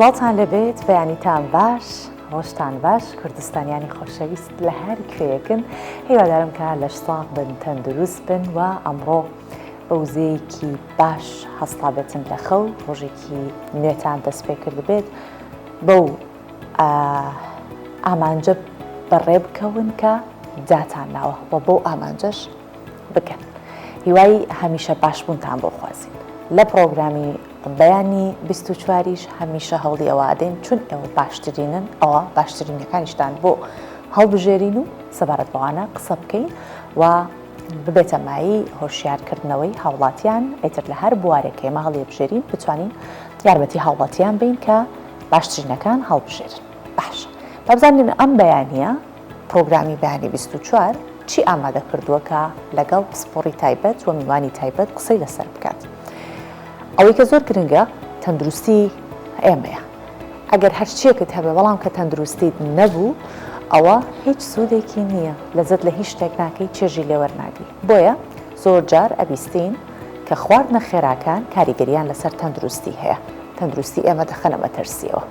کەسڵاتان لەبێت بەیانیتان باش ڕۆژتان باش کوردستانیانی خۆشەویست لە هەر کوێیەکن هیوادارم کە لە شتاق بن تەندروست بن و ئەمڕۆ بە وزەیەکی باش هەستا بێتن لە خەو ڕۆژێکی نوێتان دەست پێ کرد بێت بەو ئامانجە بەڕێ بکەون کە جاتان ناوە و بۆ ئامانجەش بکەن هیوای هەمیشە باشبوونتان بۆ خوازین لە پرۆگرامی بەیانی 24یش هەمیشە هەوڵی ئەوە ئەدەین چون ئێوە باشترینن ئەوە باشترینەکانیشتان بۆ هەڵبژێرین و سەبارەت بەوانە قسە بکەین و ببێتە مایی هۆشیارکردنەوەی هاوڵاتیان ئیتر لە هەر بوارێک ئێمە هەڵێبژێرین بتوانین یارمەتی هاوڵاتیان بین کە باشترینەکان هەڵبژێرن باش بابزانین ئەم بەیانیە پرۆگرامی بەیانی 24 چی ئامادە کردووە کە لەگەڵ پسپۆڕی تایبەت و میوانی تایبەت قسەی لەسەر بکات ئەوەی کە زۆر گرنگە تەندروستی ئێمەیە ئەگەر هەرچیەکت هەبێ بەڵام کە تەندروستیت نەبوو ئەوە هیچ سوودێکی نییە لەزت لە هیچ شتێک ناکەی چێژی لێوەرناگری بۆیە زۆر جار ئەبیستین کە خواردنە خێراکان کاریگەریان لەسەر تەندروستی هەیە تەندروستی ئێمە دەخەنە مەترسیەوە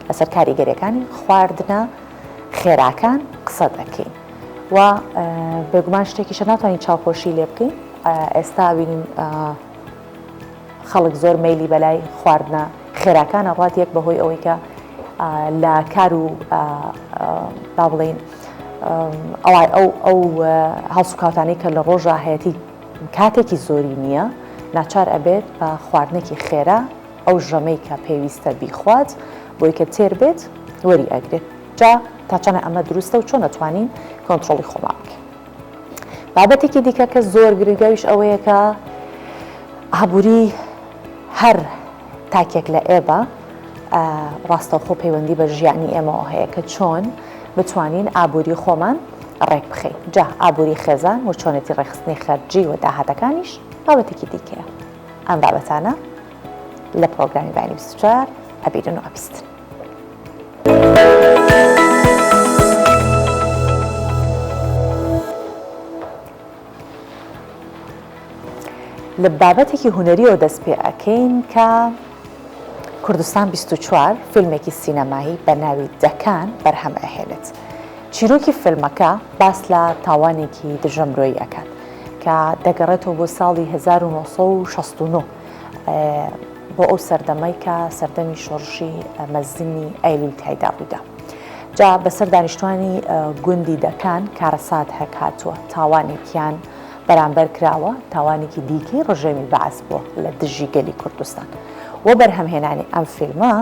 لەسەر کاریگەریەکانی خواردنە خێراکان قسە دەکەین و بێگومان شتێکیشە ناتوانین چاوپۆشی لێ بکەین ئێستا بینین خەڵک زۆر مەیلی بەلای خواردنە خێراکانە ڕات یەک بەهۆی ئەوەی کە لە کار و با بڵێن ئەو هەڵسوکاتانەی کە لە ڕۆژە هەیەتی کاتێکی زۆری نییە ناچار ئەبێت بە خواردنێکی خێرا ئەو ژەمەی کە پێویستە بیخوات بۆی کە تێر بێت وەری ئەگرێت جا تا چەنە ئەمە دروستە و چۆن نەتوانین کۆنتترۆلی خۆمان بکەین بابەتێکی دیکە کە زۆر گرنگەویش ئەوەیە کە ئابووری هەر تاکێک لە ئێبە ڕاستەوخۆ پەیوەندی بە ژیانی ئێمەوە هەیە کە چۆن بتوانین ئابووری خۆمان ڕێک بخەین جا ئابووری خێزان و چۆنێتی ڕێخستنی خەرجی و داهاتەکانیش بابەتێکی دیکەیە ئەم بابەتانە لە پرۆگرامی بەیانی 24 ئەبیرن و ئەبیستن لە بابەتێکی هونەریەوە دەست پێ ئەکەین کە کوردستان 24 فیلمێکی سینەمایی بە ناوی دەکان بەرهەم ئەهێنێت چیرۆکی فیلمەکە باس لە تاوانێکی دژەمرۆیی ئەکات کە دەگەڕێتەوە بۆ ساڵی 1969 بۆ ئەو سەردەمەی کە سەردەمی شۆڕشی مەزنی ئەیلول تایدا ڕوویدا جا بەسەر دانیشتوانی گوندی دەکان کارەسات هەکاتووە تاوانێکیان بەرامبەر کراوە تاوانێکی دیکەی ڕژێمی بەعەس بووە لە دژی گەلی کوردستان و بەرهەمهێنانی ئەم فیلمە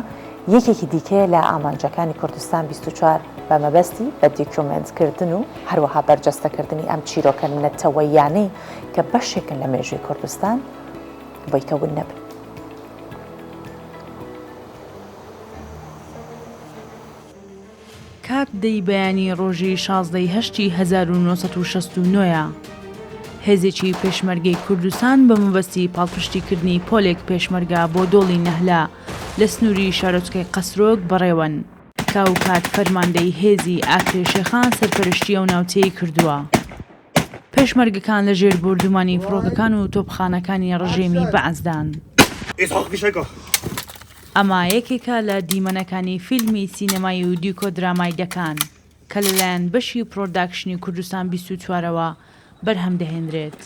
یەکێکی دیکەیە لە ئامانجەکانی کوردستان 24 بە مەبەستی بە دیکۆمنتکردن و هەروەها بەرجەستەکردنی ئەم چیرۆکە نەتەوەیانەی کە بەشێکن لە مێژووی کوردستان بۆیتەون نەبن کات دەی بەیانی ڕۆژی 16 1969 هێزێکی پێشمەرگەی کوردستان بە مەبەستی پاڵپشتیکردنی پۆلێک پێشمەرگە بۆ دۆڵی نەهلا لە سنووری شارۆچکەی قەسرۆک بەڕێوەن کاو کات فەرماندەی هێزی ئاکرێشێخان سەرپەرشتیە و ناوچەی کردووە پێشمەرگەکان لە ژێر بردومانی فڕۆکەکان و تۆپخانەکانی ڕژێمی بەعەزدان ئەمە یەکێکە لە دیمەنەکانی فیلمی سینەمایی و دیکۆدرامای دەکان کە لەلایەن بەشی پرۆداکشنی کوردستان 24ەوە بەرهەم دەهێنرێت.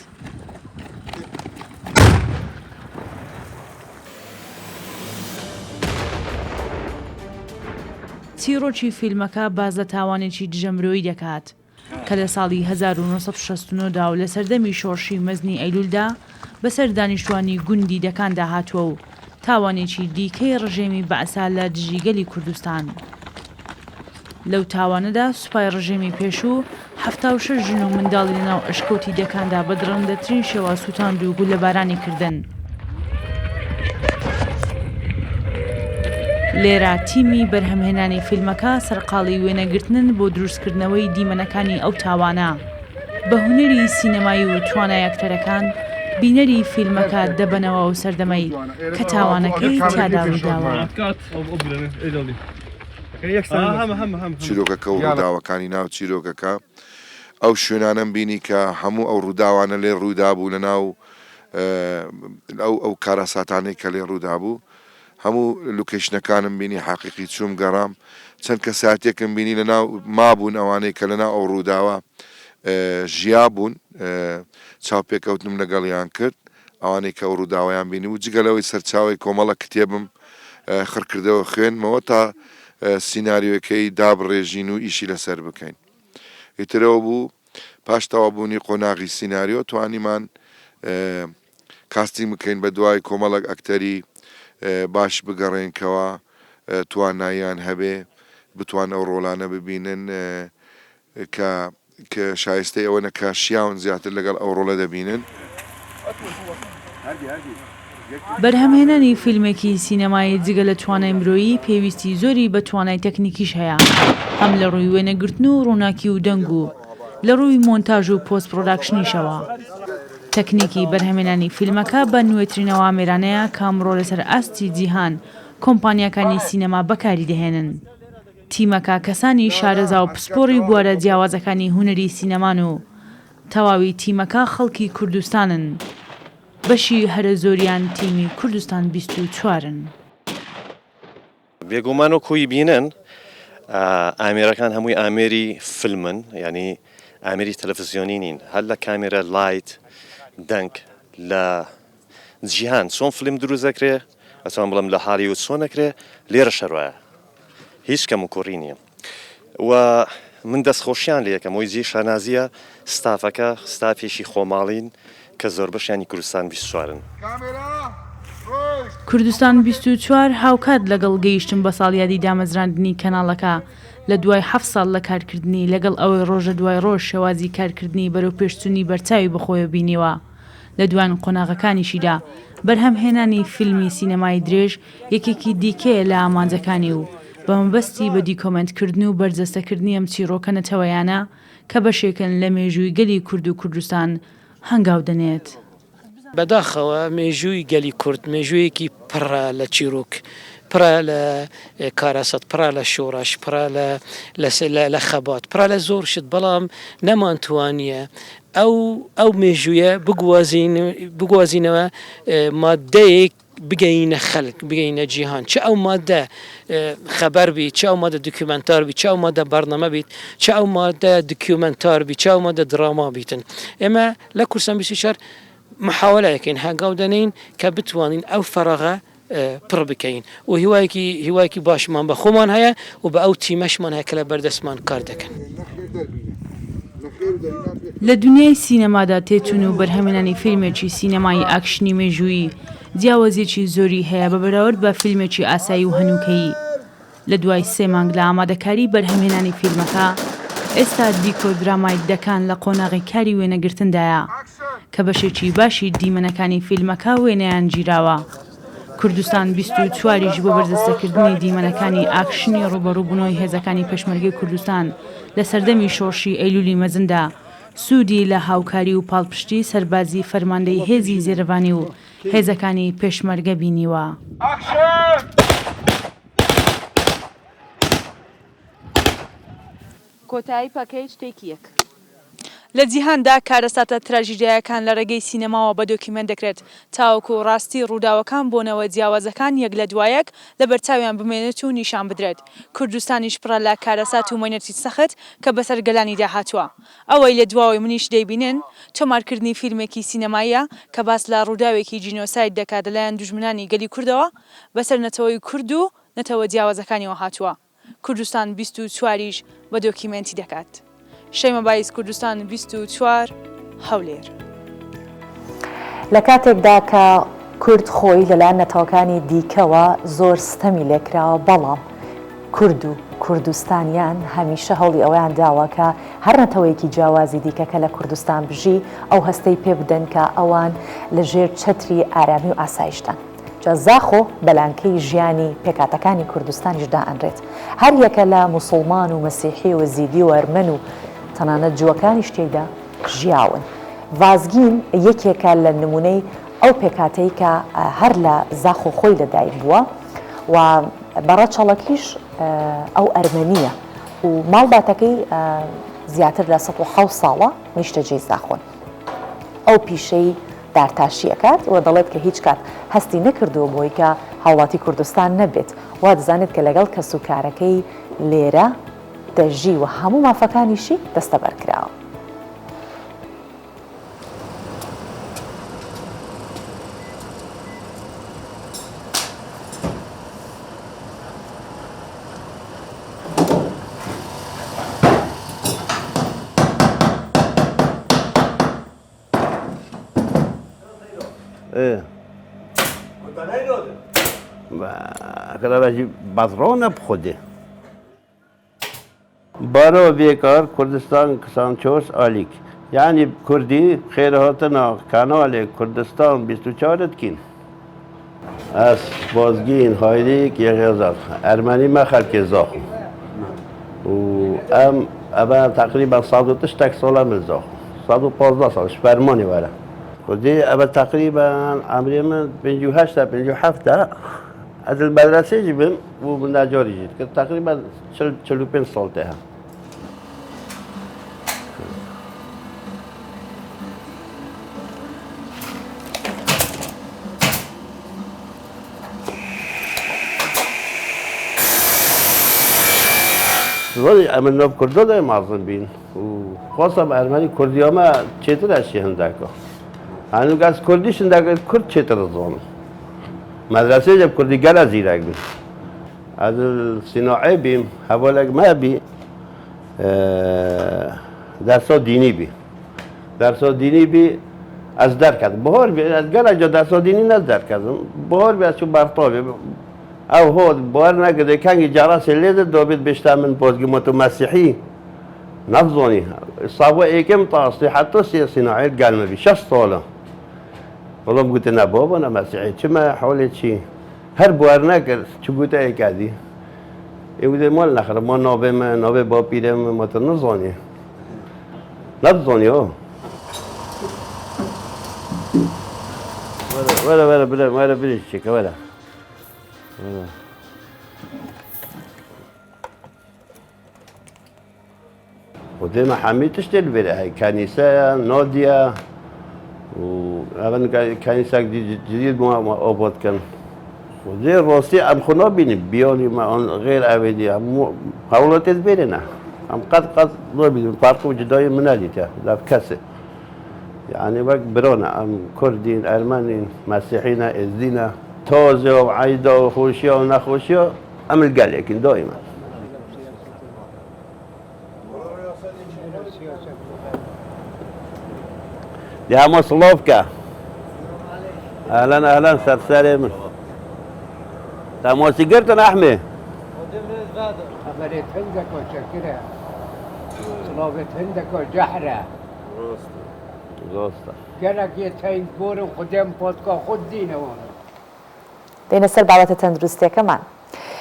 چیرۆکی فیلمەکە باز لە تاوانێکی دژەمرۆیی دەکات کە لە ساڵی 1969 و لە سەردەمی شۆڕشی مەزنی ئەیلولدا بەسەر دانیشتوانی گوندی دەکاندا هاتووە و تاوانێکی دیکەی ڕژێمی بەعسا لە دژی گەلی کوردستان. لەو تاوانەدا سوپای ڕژێمی پێشوو 76 ژن و منداڵی لەناو ئەشکەوتی دەکاندا بە درەنگەترین شێوە سووتاند و گولەبارانی کردن. لێرە تیمی بەرهەمهێنانی فیلمەکە سەرقاڵی وێنەگرتنن بۆ دروستکردنەوەی دیمەنەکانی ئەو تاوانە بە هونەری سینەمایی و توانای ئەکتەرەکان بینەری فیلمەکە دەبنەوە و سەردەمەی کە تاوانەکەی تیادا ڕووداوە. چیرۆکەکە و ڕووداوەکانی ناو چیرۆکەکە ئەو شوێنانم بینی کە هەموو ئەو ڕووداوانە لێ ڕوودا بوو لە ناو ئەو کارەساتانەی کە لێ ڕوودا بوو هەموو لوکیشنەکانم بینی حەقیقی چووم گەڕام چەند کە ساتێکم بینی لەناو مابوون ئەوانەی کە لەناو ئەو ڕووداوە ژیا بوون چاوپێکەوتنم لەگەڵیان کرد ئەوانەی کە ئەو ڕووداوایان بینی و جگەلەوەی سەرچاوی کۆمەڵە کتێبم خڕکردەوە خوێنمەوە تا سیناریۆەکەی دابڕێژین و ئیشی لەسەر بکەین ئیترەوە بوو پاش تەوابوونی قۆناغی سیناریۆ توانیمان کاستینگ بکەین بە دوای کۆمەڵک ئەکتەری باش بگەڕێنکەوە تواناییان هەبێ بتوان ئەو ڕۆڵانە ببینن کە شایستەی ئەوە نەکە شیاون زیاتر لەگەڵ ئەو ڕۆڵە دەبینن. بەرهەمهێنانی فیلمێکی سینەمایی جگە لە توانای مرۆیی پێویستی زۆری بە توانای تەکنیکیش هەیە هەم لە ڕووی وێنەگرتن و ڕووناکی و دەنگ و لە ڕووی مۆنتاژ و پۆست پرۆداکشنیشەوە. تەکنیکی بەرهەمهێنانی فیلمەکە بە نوێترینەوە ئامێرانەیە کامڕۆ لەسەر ئاستی جیهان کۆمپانیەکانی سینەما بەکاری دەهێنن. تیمەکە کەسانی شارەزا و پسپۆڕی بوارە جیاوازەکانی هونەری سینەمان و تەواوی تیمەکە خەڵکی کوردستانن. بەشی هەرە زۆریان تیمی کوردستان 24-ن. بێگومان و کۆی بینن ئامێرەکان هەمووی ئامێری فیلمن ینی ئامێری تەلەڤیزیۆنی نین هەر لە کامێرە لایت دەنگ لە جیهان چۆن فیلم دروست دەکرێ ئەتوان بڵم لە هالیوود چۆن دەکرێ لێرە شەڕایە هیچ کەم و کوڕی نییە و من دەستخۆشیان لە یەکەم وی جێ شانازیە ستافەکە ستافێکی خۆماڵین کە زۆر بەشیانی کوردستان 24-ن. کوردستان 24 هاوکات لەگەڵ گەیشتن بە ساڵیادی دامەزراندنی کەناڵەکە لە دوای 7 ساڵ لە کارکردنی لەگەڵ ئەوەی ڕۆژە دوای ڕۆژ شێوازی کارکردنی بەرەو پێشچوونی بەرچاوی بەخۆیە بینیوە لە دوان قۆناغەکانیشیدا بەرهەمهێنانی فیلمی سینەمای درێژ یەکێکی دیکەیە لە ئامانجەکانی و بە مەبەستی بە دیکۆمنتکردن و بەرجەستەکردنی ئەم چیرۆکە نەتەوەیانە کە بەشێکن لە مێژووی گەلی کورد و کوردستان هەنگاو دەنێت. بەداخەوە مێژووی گەلی کورد مێژوویەکی پڕە لە چیرۆک پڕە لە کارەسەد پڕە لە شۆڕش پڕە لە خەبات پڕە لە زۆر شت بەڵام نەمانتوانیە ئەو مێژوویە بگوازینەوە مادەیەک بگەینە خەڵک بگەینە جیهان چه ئەو مادە خەبەر بیت چه ئەو مادە دوکیومنتار بیت چه ئەو مادە بەرنامە بیت چه ئەو مادە دوکیومنتار بیت چه ئەو مادە دراما بیتن ئێمە لە کورسان 24 محاولەیەکەین هەنگاو دەنین کە بتوانین ئەو فەرەغە پڕ بکەین و هیوایەکی باشمان بە خۆمان هەیە و بە ئەو تیمەشمان هەیە کە لە بەردەستمان کار دەکەن. لە دنیای سینەمادا تێچوون و بەرهەمهێنانی فیلمێکی سینەمایی ئاکشنی مێژووی جیاوازێکی زۆری هەیە بە بەراورد بە فیلمێکی ئاسایی و هەنووکەیی. لە دوای 3 مانگ لە ئامادەکاری بەرهەمهێنانی فیلمەکە ئێستا دیکۆدرامای دەکان لە قۆناغی کاری وێنەگرتندایە کە بەشێکی باشی دیمەنەکانی فیلمەکە وێنەیان گیراوە. کوردستان 24ش بۆ بەردەستەکردنی دیمەنەکانی ئاکشنی ڕوبەڕووبوونەوەی هێزەکانی پێشمەرگەی کوردستان لە سەردەمی شۆڕشی ئەیلولی مەزندا سوودی لە هاوکاری و پاڵپشتی سەربازی فەرماندەی هێزی زێرەبانی و هێزەکانی پێشمەرگە بینیوە. کۆتایی پاکەی شتێکی یەک. لە جیهاندا کارەساتە تراژیدیایەکان لە ڕێگەی سینەماوە بە دۆکیمنت دەکرێت تاوەکو ڕاستی ڕووداوەکان بۆنەوە جیاوازەکان یەک لە دوایەک لە بەرچاویان بمێنێت و نیشان بدرێت. کوردستانیش پڕە لە کارەسات و مەینەتی سەخت کە بەسەر گەلانیدا هاتووە. ئەوەی لە دواوەی منیش دەیبینن تۆمارکردنی فیلمێکی سینەماییە کە باس لە ڕووداوێکی جینۆساید دەکات لەلایەن دوژمنانی گەلی کوردەوە بەسەر نەتەوەی کورد و نەتەوە جیاوازەکانیەوە هاتووە. کوردستان 24ش بە دۆکیمنتی دەکات. شەیمە بایس کوردستان 24 هەولێر. لە کاتێکدا کە کورد خۆی لەلایەن نەتەوەکانی دیکەوە زۆر ستەمی لێکراوە بەڵام کورد و کوردستانیان هەمیشە هەوڵی ئەویان داوە کە هەر نەتەوەیەکی جیاوازی دیکەکە لە کوردستان بژی ئەو هەستەی پێ بدەن کە ئەوان لەژێر چەتری ئارامی و ئاسایشتان. زاخۆ بەلانکەی ژیانی پێکاتەکانی کوردستانیشدا ئەنرێت. هەر یەکە لە موسڵمان و مەسیحی و زیدی و ئەرمەن و تەنانەت جووەکانیش تێیدا ژیاون. ڤازگین یەکێکە لە نمونەی ئەو پێکاتەی کە هەر لە زاخۆ خۆی لەدایک بووە و بەڕەچەڵەکیش ئەو ئەرمەنیە و ماڵباتەکەی زیاتر لە 107 ساڵە نیشتەجێی زاخۆن. ئەو پیشەی دارتاشیەکات و دەڵێت کە هیچ کات هەستی نەکردووە بۆی کە هاوڵاتی کوردستان نەبێت وا دەزانێت کە لەگەڵ کەسوکارەکەی لێرە دەژی و هەموو مافەکانیشی دەستە بەرکراوە. اگر بچه بازران بخوده بارو بیکار کردستان کسانچوس آلیک یعنی کردی خیرهاتنا کانال کردستان 24 کین از بازگین هایدیک یک هزار ارمنی ما خلق زاخو و ام تقریبا 108 سال من زاخو 115 سالش فرمانی وره کردی ام تقریبا عمری من 58 57 از المدرسه جبم و من نجاری جید که تقریبا 45 سال ته ولی عمل ناب کرده دای معظم بین و خواستم ارمنی کردی ها ما چطور اشی هنده که هنوز از کردیش هنده که کرد چطور زانم مدرسه جب کردی گل از ایرک بیم از صناعه بیم حوالک ما بی درسا دینی بی درسا دینی بی از در کرد بهار بی از گل جا درسا دینی نز در کردم بهار بی از چون برطا بی او هود بار نکرده کنگی جراس لیده دوبید بشتا من بازگی متو مسیحی نفذونی صابو ایکم تا حتی صناعه گل ما بی 6 ساله والله قلت انا بابا انا مسيحي كما حولي شيء هرب ورناك شو قلت اي كادي يقول مال نخر ما نوبه با بيرم ما تنظوني نظوني اه ولا شيء ولا وديما حميتش تلبي هاي كنيسه ناديه و کنیسه جدید ما آباد کن و زیر راستی ام خونا بینیم بیانی ما آن غیر عویدی هم حولات از بیره نه هم قد نبیدیم فرق و جدای منالی تا لب کسه یعنی وقت برانه هم کردین ارمنین مسیحین ازدین تازه و عیدا و خوشی و نخوشی هم الگل یکین دائما دي همه سلوفكا اهلا سرساري من تماسي قرتن احمي خبرت هندك وشكرها سلوفت هندك وجحرة روستا قالك يتهين بورم خدام بودكا خود دينا وانا دێنە سەر بابەتە تەندروستیەکەمان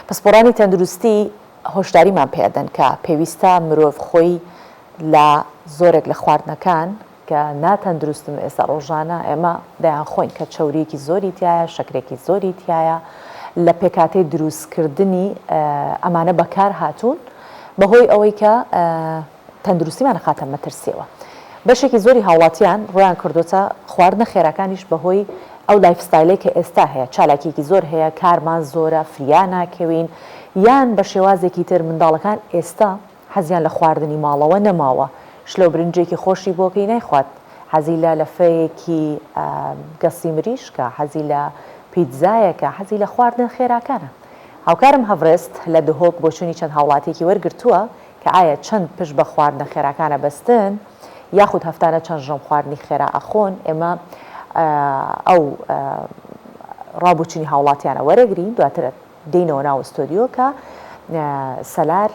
پسپۆرانی تەندروستی هۆشداریمان پێدەن کە پێویستە مرۆڤ خۆی لە زۆرێک لە خواردنەکان کە ناتەندروستم ئێستا ڕۆژانە ئێمە دەیان خۆین کە چەوریەکی زۆری تایە شەکرێکی زۆری تایە لە پێکاتەی دروستکردنی ئەمانە بەکار هاتوون بەهۆی ئەوەی کە تەندروستیمانە خاتە مەترسیەوە بەشێکی زۆری هاوڵاتیان ڕۆیان کردوتە خواردنە خێرەکانیش بەهۆی ئەو لایفستایلەی کە ئێستا هەیە چالاکیێکی زۆر هەیە کارمان زۆرە فریا ناکەوین یان بە شێوازێکی تر منداڵەکان ئێستا حەزیان لە خواردنی ماڵەوە نەماوە شلۆ برنجێکی خۆشی بۆکەی نایخوات حەزی لە لەفەیەکی گەسی مریشکە حەزی لە پیتزایەکە حەزی لە خواردن خێراکانە هاوکارم هەڤڕێست لە دهۆک بۆ چوونی چەند هاوڵاتێکی وەرگرتووە کە ئایا چەند پشت بە خواردنە خێراکانە بەستن یاخود هەفتانە چەند ژەم خواردنی خێرا ئەخۆن ئێمە ئەو ڕابوچنی هاوڵاتیانە وەرەگرین دواتر دێنەوە ناو ئستۆدیۆ کە سەلار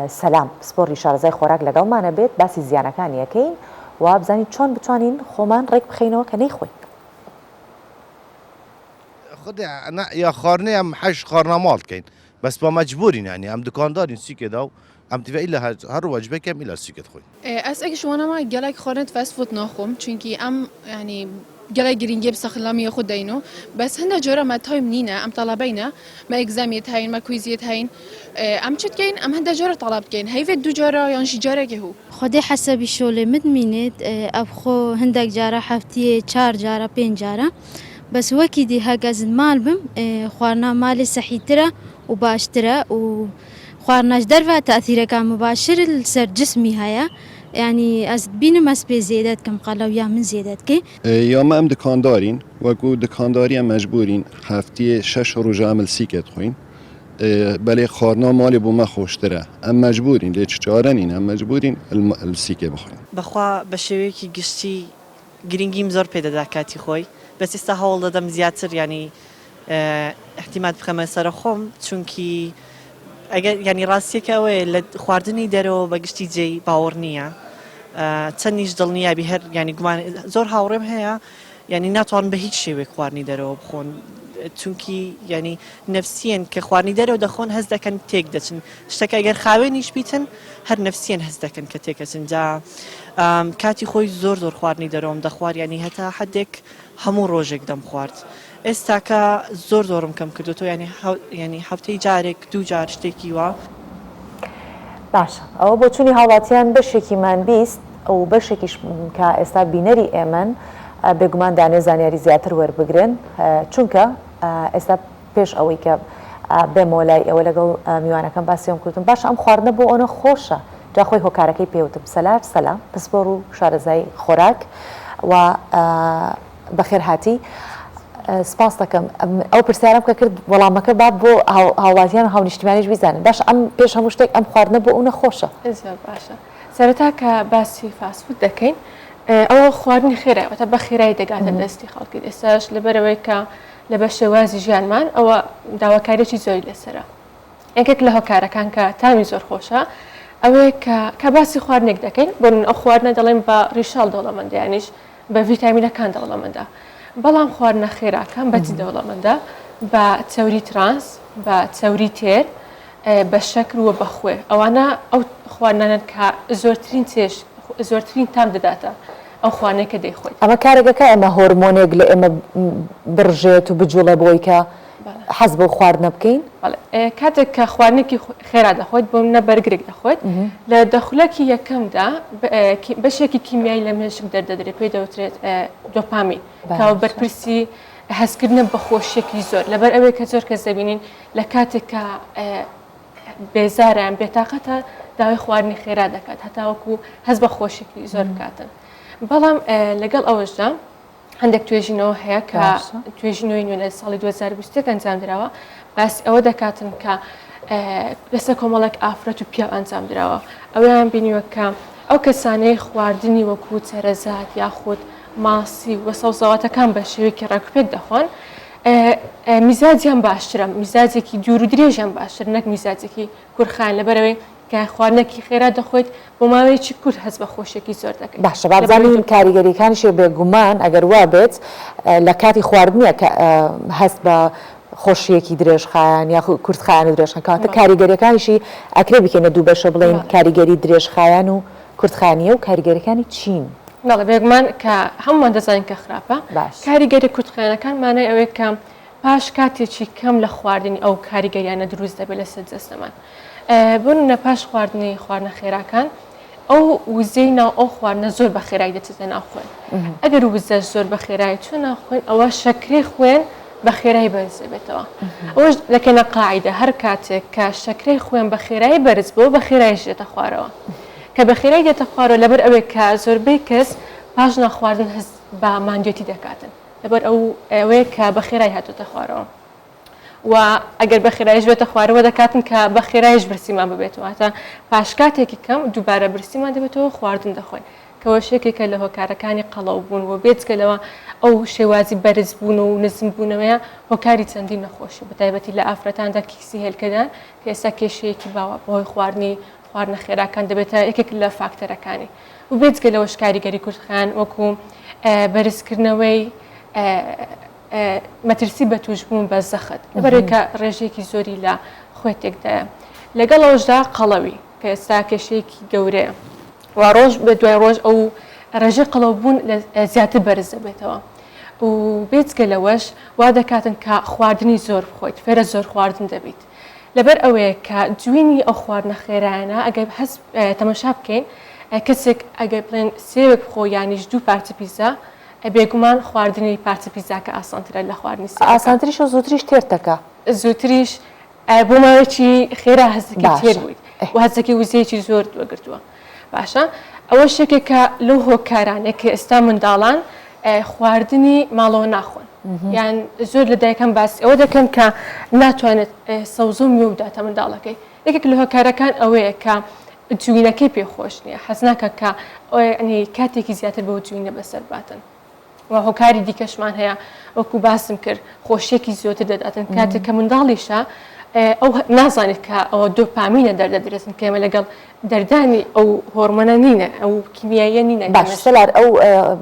سەلام سپۆڕی شارەزای خۆراک لەگەڵمانە بێت باسی زیانەکانی یەکەین و بزانین چۆن بتوانین خۆمان ڕێک بخەینەوە کە نەیخۆین خود یا خارنه هم 8 خارنه مال کن بس با مجبورین یعنی هم دکاندارین سیکه داو هم تیوه ایلا هر وجبه کم ایلا سیکت خوی از اگه شما نما گلک خارنت فست فود نخوم چونکی ام یعنی گەڵی گرنگی بسەخلامی خود دەینەوە بەس هەندە جۆرە مەتای منینە ئەم تەڵابینە مە ئەگزامیت هاین مە کویزیت هاین ئەم چتکەین ئەم هەندە جۆرە تەڵاب بکەین هەیڤێت دوو جۆرە یانشی جارێکی هو خودی حسابی شۆلێ مدمینێت ئەف خۆ هەندێک جارە هەفتیە 4 جارە 5 جارە بەس وەکی دی هەگەزن مال بم خواردنا مالی سەحیترە و باشترە و خواردناش دەرەوە تەئثیرەکان مباشر لەسەر جسمی هەیە یعنی ئەس بینم ئەس پێ زێدەت کەم قەڵەو یا من زێدەتکەی یاما ئەم دکاندارین وەکو دکانداریە مەجبورین هەفتیە 6 ڕۆژە ئەمل سیکێت خوین بەلێ خواردنا مالی بۆ مە خۆشترە ئەم مەجبورین لێ چارە نین ئەم مەجبورین سیکێ بخۆین بەخوا بە شێوەیەکی گشتی گرنگیم زۆر پێدەدا کاتی خۆی بەس ئێستا هەوڵ دەدەم زیاتر ینی احتیمات بخەمە سەرە خۆم چونکی ئەگەر ینی ڕاستیەکە ئەوەیە لە خواردنی دەرەوە بە گشتی جێی باوەڕ نییە چەندیش دڵنیابی هەر ینی گومان زۆر هاوڕێم هەیە ینی ناتوان بە هیچ شێوێک خواردنی دەرەوە بخۆن چونکی ینی نفسیەن کە خواردنی دەرەوە دەخۆن هەست دەکەن تێک دەچن شتەکە ئەگەر خاوێنیش بیتن هەر نفسیەن هەست دەکەن کە تێکەچن جا کاتی خۆی زۆر خواردنی دەرەوەم دەخوارد ینی هەتا حدێک هەموو ڕۆژێک دەم خوارد ئێستاکە زۆرم کەم کردوتۆ ینی هەفتەی جارێک 2 جار شتێکی وە باشە ئەوە بۆ چوونی هاوڵاتیان بەشێکیمان بیست ئەو بەشێکیش کە ئێستا بینەری ئێمەن بێگومان دانێ زانیاری زیاتر وەربگرن چونکە ئێستا پێش ئەوەی کە بێمەوە لای ئەوە لەگەڵ میوانەکەم باسیەوە کردم باش ئەم خواردنە بۆ ئەوە خۆشە جا خۆی هۆکارەکەی پێوتم سەلام پسپۆر و شارەزای خۆراک و بەخێر هاتی سپاس دەکەم ئەو پرسیارم کە کرد وەڵامەکە با بۆ هاوڵاتیان و هاونیشتیمانیش بیزانن باش ئەم پێش هەموو شتێک ئەم خواردنە بۆ ئەوە خۆشە باشە سەرەتا کە باسی فاسفود دەکەین ئەوە خواردنی خێرایەوەتە بە خێرایی دەگاتە دەستی خەڵکی ئێستاش لەبەرەوەی کە لە بە شێوازی ژیانمان ئەوە داواکاریی زۆری لەسرە یەکێک لە هۆکارەکان کە تامی زۆر خۆشە ئەوەیە کە باسی خواردنێک دەکەین بۆ ئەو خواردنە دەڵێن بە ڕیشاڵ دەوڵەمەندە یانیش بە ڤیتامینەکان دەوڵەمەندە بەڵام خواردنە خێراکان بەچی دەوڵەمەندە بە چەوری ترانس بە چەوری تێر بە شەکر وە بەخوێ ئەوانە ئەو خواردنانن کە زۆرترین تام دەداتە ئەو خوانێکە دەیخۆیت ئەمە کارێکەکە ئەمە هۆرمۆنێک لە ئێمە بڕژێت و بجوڵە بۆی کە حەز بۆ خواردنە بکەین کاتێک کە خواردنێکی خێرا دەخۆیت بۆ منە بەرگرێک دەخۆیت لە دەخولەکی یەکەمدا بەشێکی کیمیایی لە مێشک دەردەدرێت پێی دەوترێت دۆپامین کە بەرپرسی هەستکردنە بە خۆشیێکی زۆر لەبەر ئەوەی کە زۆر کەس دەبینین لە کاتێک کە بێزاریان بێتاقەتە داوای خواردنی خێرا دەکات هەتاوەکو هەست بە خۆشێکی زۆر بکاتن بەڵام لەگەڵ ئەوەشدا هەندێک توێژینەوە هەیە کە توێژینەوەی نوێنە ساڵی 2020 ئەنجام درراوە باسی ئەوە دەکاتن کە لەسەر کۆمەڵک ئافرەت و پیاو ئەنجام درراوە ئەویان بینیوە کە ئەو کەسانەی خواردنی وەکو چەرەزات یاخود ماسی وە سەوزەواتەکان بە شێوەیەکی ڕێکوپێک دەخۆن میزاجیان باشترە میزاجێکی دوور و درێژیان باشتر نەک میزاجێکی کورخان لەبەرەوەی کە خواردنێکی خێرا دەخۆیت بۆ ماوەیەکی کورت هەست بە خۆشێکی زۆر دەکەیت باشە بابزانین کاریگەریەکانیشی بێگومان ئەگەر وا بێت لە کاتی خواردنیە کە هەست بە خۆشیەکی درێژخایان یا کورتخایان و درێژخان کاتە کاریگەریەکانیشی ئەکرێ بکەینە دوو بەشە بڵێن کاریگەری درێژخایان و کورتخانیە و کاریگەریەکانی چین بەڵێ بێگومان کە هەمومان دەزانین کە خراپە کاریگەری کورتخایەنەکان مانای ئەوەیە کە پاش کاتێکی کەم لە خواردنی ئەو کاریگەریانە دروست دەبێت لە سەرجەستەمان بۆن نە پاش خواردنی خواردنە خێراکان ئەو وزەی ناو ئەو خواردنە زۆر بە خێرایی دەچێتە ناوخۆین ئەگەر وزە زۆر بە خێرایی چۆن ناخۆین ئەوە شەکرەی خوێن بە خێرایی بەرز دەبێتەوە ئەوەش دەکەنە قاعدە هەر کاتێک کە شەکرەی خوێن بە خێرایی بەرز بۆ بە خێرایش دێتە خوارەوە کە بە خێرایی دێتە خوارەوە لەبەر ئەوەی کە زۆربەی کەس پاش نەخواردن هەست بە ماندوێتی دەکاتن لەبەر ئەوەیە کە بە خێرایی هاتوۆتە خوارەوە و ئەگەر بە خێرایش بێتە خوارەوە دەکاتن کە بە خێرایش برسیمان ببێتەوە تا پاش کاتێکی کەم دووبارە برسیمان دەبێتەوە خواردن دەخۆین کەەوە شێکێکە لە هۆکارەکانی قەڵەو بوون و بێتکەلەوە ئەو شێوازی بەرز بوون و نزم بوونەوەیە هۆکاری چەندی نەخۆشی بەتایبەتی لە ئافرەتاندا کیسی هێلکەدان کە ئێستا کێشەیەکی باوە بۆی خواردنە خێراکان دەبێتە یەکێک لە فاکتەرەکانی و بێتگەلەوەش کاریگەری کورتخایان وەکو بەرزکردنەوەی مەترسی بە توشبوون بە زەخت لەبەرێکە ڕێژێکی زۆری لە خۆی تێکدایە لەگەڵ ئەوشدا قەڵەوی کە ئێستا کێشەیەکی گەورەیە و ڕۆژ بە دوای ڕۆژ ئەو ڕێژەی قەڵەو بوون زیاتر بەرز دەبێتەوە و بێجگە لەوەش وا دەکاتن کە خواردنی زۆر بخۆیت فێرە زۆر خواردن دەبیت لەبەر ئەوەیە کە جوینی ئەو خواردنە خێرایانە ئەگەر هەست تەماشا بکەین کەسێک ئەگەر بڵێن سێوێک بخۆ یانیش 2 پارچە پیزا بێگومان خواردنی پارچە پیزاکە ئاسانترە لە خواردنی ئاسانتریش و زووتریش تێرتەکە زووتریش بۆ ماوەیەکی خێرا هەستێکی تێر بوویت و هەستێکی وزەیەکی زۆر دووەگرتووە باشە ئەوە شتێکێکە لەو هۆکارانێک کە ئێستا منداڵان خواردنی ماڵەوە ناخۆن یان زۆر لە دایکان باسی ئەوە دەکەن کە ناتوانێت سەوزە و میوە بداتە منداڵەکەی یەکێک لە هۆکارەکان ئەوەیە کە جوینەکەی پێخۆش نییە حەز ناکە کە کاتێکی زیاتر بەوە جوینە بەسەر باتن و هۆکاری دیکەشمان هەیە وەکو باسم کرد خۆشیێکی زیاتر دەداتن کاتێک کە منداڵیشە ئەو نازانێت کە ئەوە دۆپامینە دەردەدرێتن کەمە لەگەڵ دەردانی ئەو هۆرمۆنە نینە ئەو کیمیایە نینە باش سەلار ئەو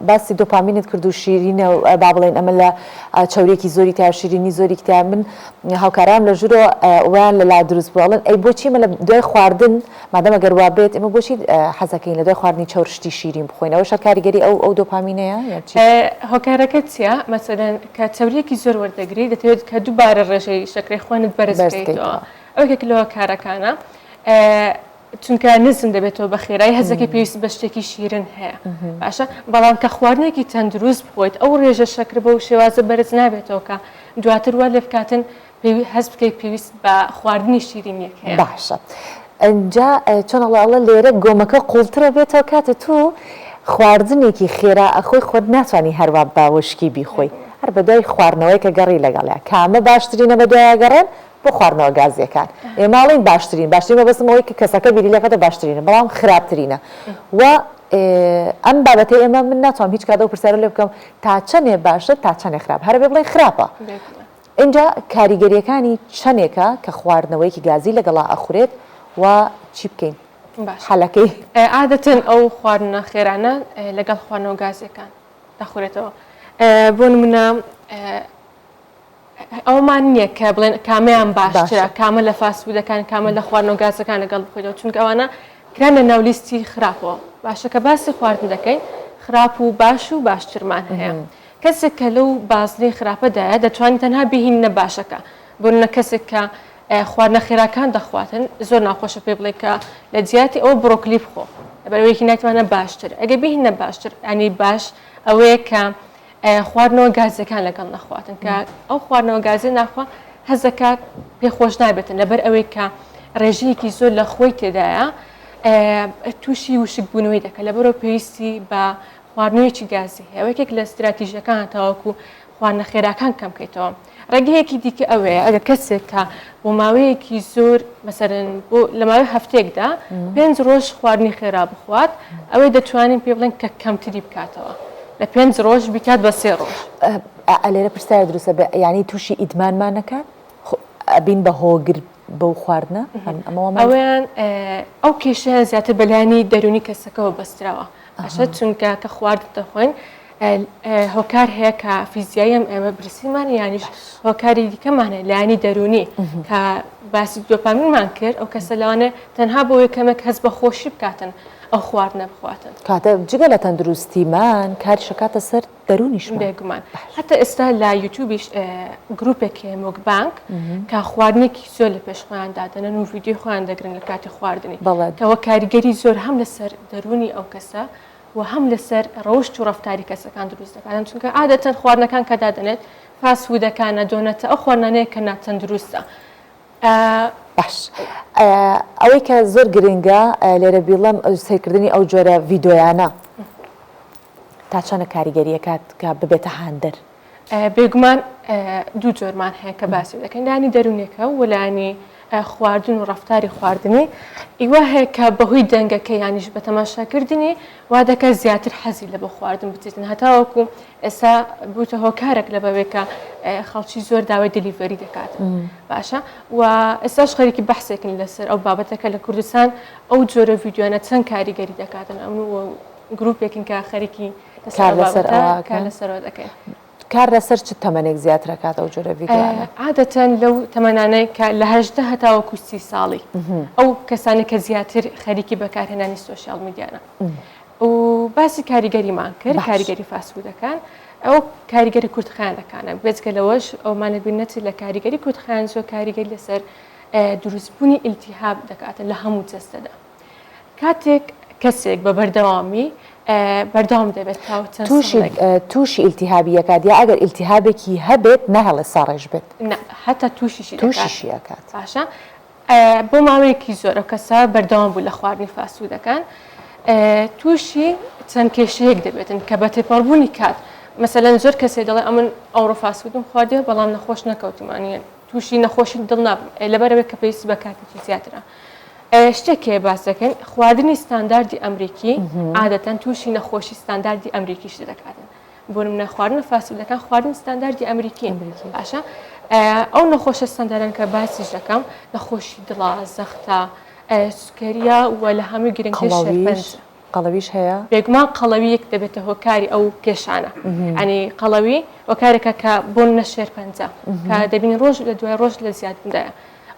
باسی دۆپامینت کرد و شیرینە و با بڵێن ئەمە لە چاورێکی زۆری تا شیرینی زۆری کتیا من هاوکارام لە ژوورۆ ویان لەلا دروست بووڵن ئەی بۆچی مە لە دوای خواردن مادەمە گەر وا بێت ئێمە بۆچی حەزەکەین لە دوای خواردنی چاورشتی شیرین بخۆینەوە شە کاریگەری ئەو دۆپامینەیە هۆکارەکە چیە مەسەلەن کە چاوریەکی زۆر وەردەگری دەتەوێت کە دووبارە ڕێژەی شەکرەی خوێنت بەرز بکەیتەوە ئەوێک لەوە کارەکانە چونکە نزم دەبێتەوە بە خێرایی هەزەکە پێویست بە شتێکی شیرن هەیە باشە بەڵام کە خواردنێکی تەندروست بخۆیت ئەو ڕێژە شەکر بە و شێوازە بەرز نابێتەوە کە دواتر وا لێ بکاتن هەست بکەیت پێویست بە خواردنی شیرینیەک هەیە باشە ئەجا چۆنەڵاڵە لێرە گۆمەکە قوڵترە بێتەوە کاتە تو خواردنێکی خێرا ئەخۆی خۆت ناتوانانی هەروە باوەشکی بیخۆی هەر بەدوای خواردنەوەی کە گەڕی لەگەڵەیە کامە باشترینە بە دوای گەڕێن بۆ خواردنەوە گازیەکان ئێماڵین باشترین بەسمەوەی کە کەسەکە بیریلەکەتە باشترینە بەڵام خراپترینە و ئەم بابەتەی ئێمە من ناتوانم هیچ کاتە و پرسیارە لێ بکەم تا چەندێ باشە تا چەندێ خراپ هەر بێ بڵێن خراپە اینجا کاریگەریەکانی چەندێکە کە خواردنەوەیکی گازی لەگەڵا ئەخورێت و چی بکەین حەلەکەی عادەتەن ئەو خواردنە خێرانە لەگەڵ خواردنەوە گازیەکان دەخورێتەوە بۆ نمونە ئەومان نییە کە بڵێن کامیان باشترە کامە لە فاسفودەکان کامە لە خواردنەوە گازەکان لەگەڵ بخۆیتەوە چونکە ئەوانە کرانە ناولیستی خراپەوە باشە کە باسی خواردن دەکەین خراپ و باش و باشترمان هەیە کەسێک کە لەو بازنەی خراپەدایە دەتوانین تەنها بهینە باشەکە بۆنە کەسێک کە خواردنە خێراکان دەخواتن زۆر ناخۆشە پێ بڵێ کە لە جیاتی ئەوە بڕۆکلی بخۆ بەرەوەیەکی ناتوانە باشتر ئەگە بهینە باشتر ئەنی باش ئەوەیە کە خواردنەوە گازەکان لەگەڵ نەخواتن کە ئەو خواردنەوە گازی ناخوا هەزەکات پێخۆش نابێتن لەبەر ئەوەی کە ڕێژەیەکی زۆر لە خۆی تێدایە تووشی وشک بوونەوەی دەکە لەبەرەوە پێویستی بە خواردنەوەیکی گازی هەیەوەکێک لە استراتیژیەکان تاوەکو خواردنە خێراکان کەم بکەیتەوە ڕێگەیەکی دیکە ئەوەیە ئەگە کەسێک کە بۆ ماوەیەکی زۆر مەسەرەن بۆ لە ماوەی هەفتێکدا 5 ڕۆژ خواردنی خێرا بخوات ئەوەی دەتوانین پێ بڵێن کە کەمتری بکاتەوە لە 5 ڕۆژ بکات بە 3 ڕۆژ لێرە پرسیارە دروستە یعنی تووشی ئیدمانمان نەکات بین بە هۆگر بەو خواردنە ئەویان ئەو کێشەیە زیاتر بەلایانی دەرونی کەسەکەەوە بەستراوە ئەشە چونکە کە خواردن دەخۆین هۆکار هەیە کە فیزیاییم ئێمە برسیمان یانیش هۆکاری دیکەمانە لایانی دەرونی کە باسی دۆپامینمان کرد ئەو کەسە لەوانێ تەنها بۆیە کەمێک هەست بە خۆشی بکاتن ئەو خواردنە بخواتن کاتە جگە لە تەندروستیمان کاری شکاتە سەر دەرونیشمان بێگومان حتا ئێستا لە یوتیوبیش گروپێکی مۆکبانک کە خواردنێکی زۆر لە پێش خۆیان دادەنن و ڤیدیۆ خۆیان دەگرن لە کاتی خواردنی کەەوە کاریگەری زۆر هەم لەسەر دەرونی ئەو کەسە و هەم لەسەر ڕۆشت و ڕفتاری کەسەکان دروست دەکاتن چونکە عادەتەن خواردنەکان کە دادەنێت فاسفودەکانە دۆنەتە ئەو خواردنانەیە کە ناتەندروستە باش ئەوەی کە زۆر گرنگە لێرە بیڵم سیرکردنی ئەو جۆرە ڤیدۆیانە تا چەنە کاریگەریەکات کە ببێتە هاندەر بێگومان دوو جۆرمان هەیە کە باسی دەکەین لانی دەرونێکە و لانی خواردن و ڕفتاری خواردنی ئیوە هەیە کە بەهۆی دەنگەکە یانیش بە تەماشاکردنی وا دەکە زیاتر حەزی لە بە خواردن بچێتن هەتاوەکو ئێستا بوتە هۆکارێک لە بەوێکە خەڵکی زۆر داوای دلیڤەری دەکات باشە و ئێستاش خەریکی بەحسێکن لەسەر ئەو بابەتەکە لە کوردستان ئەو جۆرە ڤیدیۆانە چەند کاریگەری دەکاتن ئەم گروپێکن کە خەریکی کار لەسەرەوە دەکەین کار لەسەر چ تەمەنێک زیاترەکات ئەو جۆرە ڤیدیۆانە عادەتەن لەو تەمەنانەی کە لە 18 هەتاوەکو 30 ساڵی ئەو کەسانی کە زیاتر خەریکی بەکارهێنانی سۆشیال میدیانە و باسی کاریگەریمان کرد کاریگەری فاسفودەکان ئەو کاریگەری کورتخانەکانە بێجگە لەوەش ئەومانە بینەتی لە کاریگەری کورتخان زۆر کاریگەری لەسەر دروستبوونی ئیلتیهاب دەکاتە لە هەموو جەستەدا کاتێک کەسێک بە بەردەوامی بەردەوام دەبێت تووشی ئیلتیهابیەکات یا ئەگەر ئیلتیهابێکی هەبێت نەهێڵێ ساڕێژ بێت حتا تووشیشیەکات باشە بۆ ماوەیەکی زۆر ئەو کەسە بەردەوام بوو لە خواردنی فاسوودەکان تووشی چەند کێشەیەک دەبێتن کە بە تێپەڕبوونی کات مەسەلەن زۆر کەسێ دەڵێ ئەمن ئەوڕۆ فاسوودم خواردێ بەڵام نەخۆش نەکەوتمانیە تووشی نەخۆشی دڵ نابم لەبەرەوەی کە پێویستی بە کاتێکی زیاترە شتێکێ باس دەکەن خواردنی ستانداردی ئەمریکی عادەتەن تووشی نەخۆشی ستانداردی ئەمریکیش دەکاتن بۆ نمونە خواردنە فاسوودەکان خواردن ستانداردی ئەمریکی باشە ئەو نەخۆشە ستانداردن کە باسیش دەکەم نەخۆشی دڵا زەختە سکەریە و لە هەمووی گرنگی شێرپەنج قەڵەویش هەیە بێگومان قەڵەویەک دەبێتە هۆکاری ئەو کێشانە ئەنی قەڵەوی وەکارێکە کە بۆن نە شێرپەنجە کە دەبینی ڕۆژ لە دوای ڕۆژ لە زیادبوودایە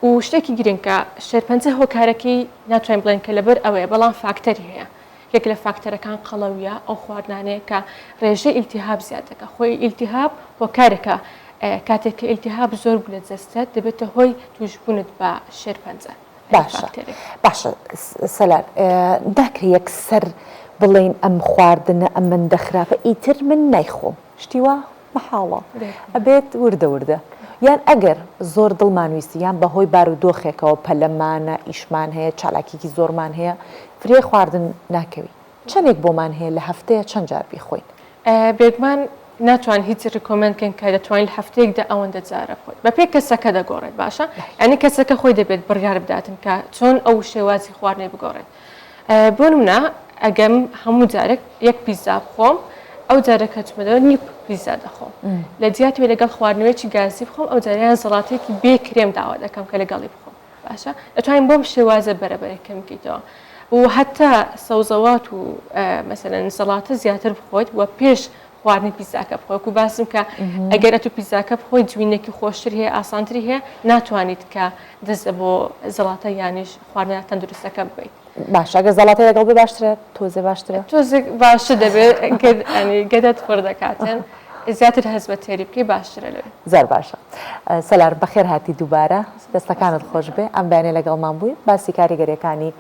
و شتێکی گرنگکە شێرپەنجە هۆکارەکەی ناتوانین بڵێن کە لەبەر ئەوەیە بەڵام فاکتەری هەیە یەک لە فاکتەرەکان قەڵەویە ئەو خواردانەیە کە ڕێژەی ئیلتیهاب زیاد دەکە خۆی ئیلتیهاب هۆکارێکە کاتێک کە ئیلتیهاب زۆر بوو لە جەستەت دەبێتە هۆی توشبوونت بە شێرپەنجە باشە سەلار داکرێ یەکسەر بڵێن ئەم خواردنە ئەم من دەخراپە ئیتر من نایخۆم شتیوە مەحاڵە ئەبێت وردە وردە یان ئەگەر زۆر دڵمانویستی یان بەهۆی بارودۆخێکەوە پەلەمانە ئیشمان هەیە چالاکیکی زۆرمان هەیە فرێ خواردن ناکەوی چەندێک بۆمان هەیە لە هەفتەیە چەند جار بیخۆین بێگومان ناتوان هیچ ڕیکۆمنتکەن کە دەتوانین هەفتەیەکدا ئەوەندە جارە بخۆیت بە پێ کەسەکە دەگۆڕێت باشە ئەنی کەسەکە خۆی دەبێت بڕیار بداتن کە چۆن ئەو شێوازی خواردنێ بگۆڕێت بۆ نمونە ئەگەم هەموو جارێک یەک پیزا بخۆم ئەو جارەکە چمەدەوە نیپ پیزا دەخۆم لە جیاتوێ لەگەڵ خواردنەوەیکی گازی بخۆم ئەو جاریان زەڵاتێکی بێ کرێم داوا دەکەم کە لەگەڵی بخۆم باشە دەتوانین بۆم شێوازە بەرەبەرەکەم بکەیتەوە و حتا سەوزەوات و مەسەلەن سەڵاتە زیاتر بخۆیت و پێش خواردنی پیزاکە بخۆیت و باسم کە ئەگەر ئەتو پیزاکە بخۆی جوینێکی خۆشتر هەیە ئاسانتری هەیە ناتوانیت کە دەست بۆ زەڵاتە یانیش خواردنە تەندروستەکە ببیت باشە زەڵاتی لەگەڵ بێ باشترە تۆزێ باشترە تۆزێک باشە دەبێت گەدەت پڕ دەکاتن زیاتر هەز بە تێری بکەی باشترە لەوێ زۆر باشە سەلار بەخێر هاتی دووبارە دەستەکانت خۆش بێ ئەم بەیانێ لەگەڵمان بووی باسی کاریگەریەکانی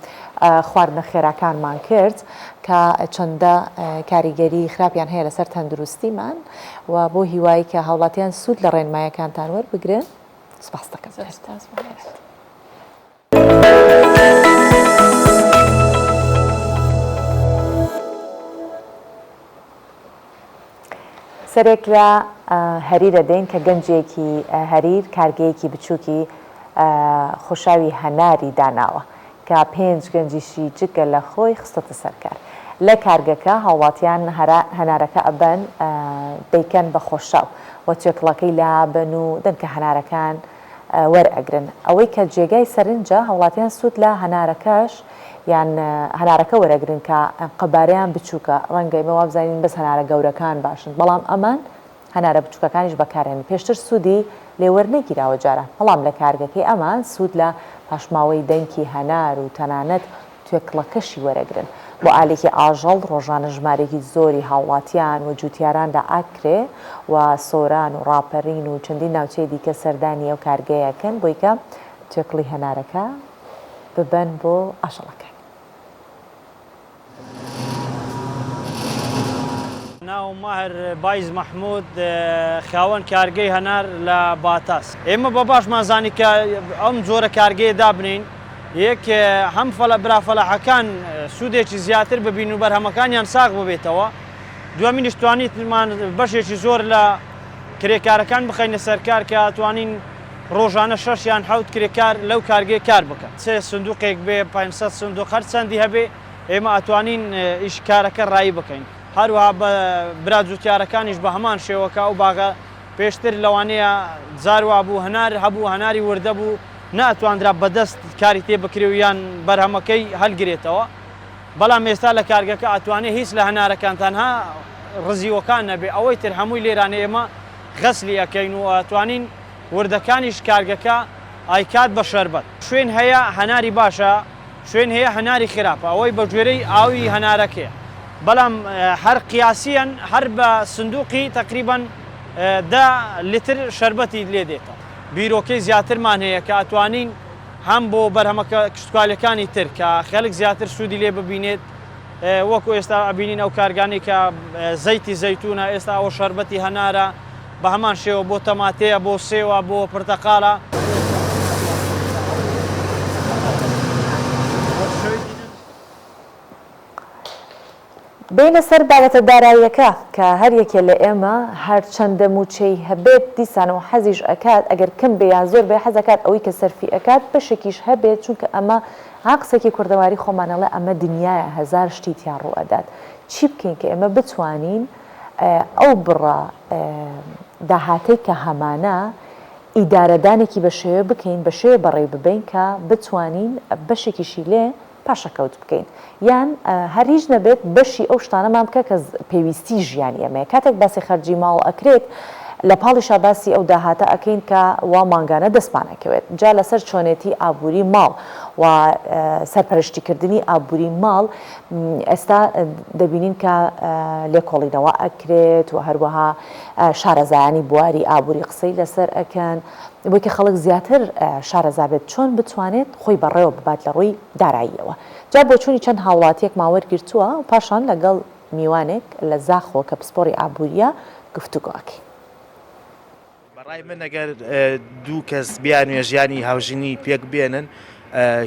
خواردنە خێراکانمان کرد کە چەندە کاریگەری خراپیان هەیە لەسەر تەندروستیمان و بۆ هیوایی کە هاوڵاتیان سوود لە ڕێنمایەکانتان وەربگرن سپاس دەکەم سەرێک لە هەریرە دەین کە گەنجێکی هەریر کارگەیەکی بچووکی خۆشاوی هەناری داناوە کە 5 گەنجیشی جگە لە خۆی خستەتە سەرکار لە کارگەکە هاوڵاتیان هەنارەکە ئەبەن دەیکەن بە خۆشاو و توێکڵەکەی لابن و دەنکە هەنارەکان وەرئەگرن ئەوەی کە جێگای سەرنجە هاوڵاتیان سوود لە هەنارەکەش یان هەنارەکە وەرەگرن کە قەبارەیان بچووکە ڕەنگەی مەوا بزانین بەس هەنارە گەورەکان باشن بەڵام ئەمان هەنارە بچووکەکانیش بەکارێن پێشتر سوودی لێوەرنەگیراوە جارە بەڵام لە کارگەکەی ئەمان سوود لە پاشماوەی دەنکی هەنار و تەنانەت توێکڵەکەشی وەرەگرن بۆ ئالێکی ئاژەڵ ڕۆژانە ژمارێکی زۆری هاوڵاتیان و جوتیاراندا ئاکرێ و سۆران و ڕاپەڕین و چەندین ناوچەی دیکە سەردانی ئەو کارگەیەکەن بۆی کە توێکڵی هەنارەکە ببەن بۆ ئاژەڵەکە ناو ماهر بایز محمود خاوەن کارگەی هەنار لە باتاس ئێمە بە باشمان زانی کە ئەم جۆرە کارگەیە دابنین یەک هەم برافەلاحەکان سوودێکی زیاتر ببین و بەرهەمەکانیان ساغ ببێتەوە دووەمینیش توانیتمان بەشێکی زۆر لە کرێکارەکان بخەینە سەرکار کە توانین ڕۆژانە 6 یان 7 کرێکار لەو کارگەی کار بکەن چێ سندوقێک بێ 500 سندوق هەر چەندی هەبێ ئێمە ئەتوانین ئیشکارەکە ڕایی بکەین هەروەها بە برا جوتیارەکانیش بە هەمان شێوەکە ئەو باغە پێشتر لەوانەیە جاروا بوو هەنار هەبوو هەناری وردە بوو نەتواندرا بەدەست کاری تێ بکرێ و یان بەرهەمەکەی هەلگرێتەوە بەڵام ئێستا لە کارگەکە ئەتوانێت هیچ لە هەنارەکان تەنها ڕزیوەکان نەبێ ئەوەی تر هەمووی لێرانە ئێمە غەسلی ئەەکەین و ئەتوانین وردەکانیش کارگەکە ئایکات بە شەربەت شوێن هەیە هەناری باشە شوێن هەیە هەناری خراپە ئەوەی بە گوێرەی ئاوی هەنارەکەیە بەڵام هەر قیاسیان هەر بە سندوقی تقریبان 10 لیتر شەربەتی لێ دێتە بیرۆکەی زیاترمان هەیە کە ئەتوانین هەم بۆ بەرهەمەکە کشتتوالەکانی تر کە خەڵک زیاتر سوودی لێ ببینێت وەکو ئێستا ئەبینین ئەو کارگانی کە زەیتی زەیتونە ئێستا ئەوە شەربەتی هەنارە بە هەمان شێوە بۆ تەماتەیە بۆ سێوە بۆ پرتەقاڵە. بینە سەر بابەتە داراییەکە کە هەر یەکێ لە ئێمە هەر چەندە موچەی هەبێت دیسانەوە حەزیش ئەکات ئەگەر کەم بێ یان زۆر بێ حەزەکات ئەوەی کە سەرفی ئەکات بەشێکیش هەبێت چونکە ئەمە قسێکی کوردەواری خۆمانەڵێ ئەمە دنیایە هەزار شتی تیان ڕوو ئەدات چی بکەین کە ئێمە بتوانین ئەو بڕە داهاتەی کە هەمانە ئیدارەدانێکی بە شێوە بکەین بە شێوە بەڕێ ببین کە بتوانین بەشێکیشی لێ پاشەکەوت بکەین یان هەریش نەبێت بەشی ئەو شتانەمان بکە کە پێویستی ژیانی ئەمەیە کاتێک باسی خەرجی ماڵ ئەکرێت لە پاڵیشا باسی ئەو داهاتە ئەکەین کە وا مانگانە دەستمانەکەوێت جا لەسەر چۆنێتی ئابووری ماڵ و سەرپەرشتیکردنی ئابووری ماڵ ئێستا دەبینین کە لێکۆڵینەوە ئەکرێت و هەروەها شارەزایانی بواری ئابووری قسەی لەسەر ئەکەن بۆی کە خەڵک زیاتر شارەزا بێت چۆن بتوانێت خۆی بەڕێوە ببات لە ڕووی داراییەوە جا بۆ چوونی چەند هاوڵاتیەک ماوەرگرتووە و پاشان لەگەڵ میوانێک لە زاخۆ کە پسپۆری ئابووریە گفتوگۆکەی بەڕای من ئەگەر دوو کەس بیانوێ ژیانی هاوژینی پێک بێنن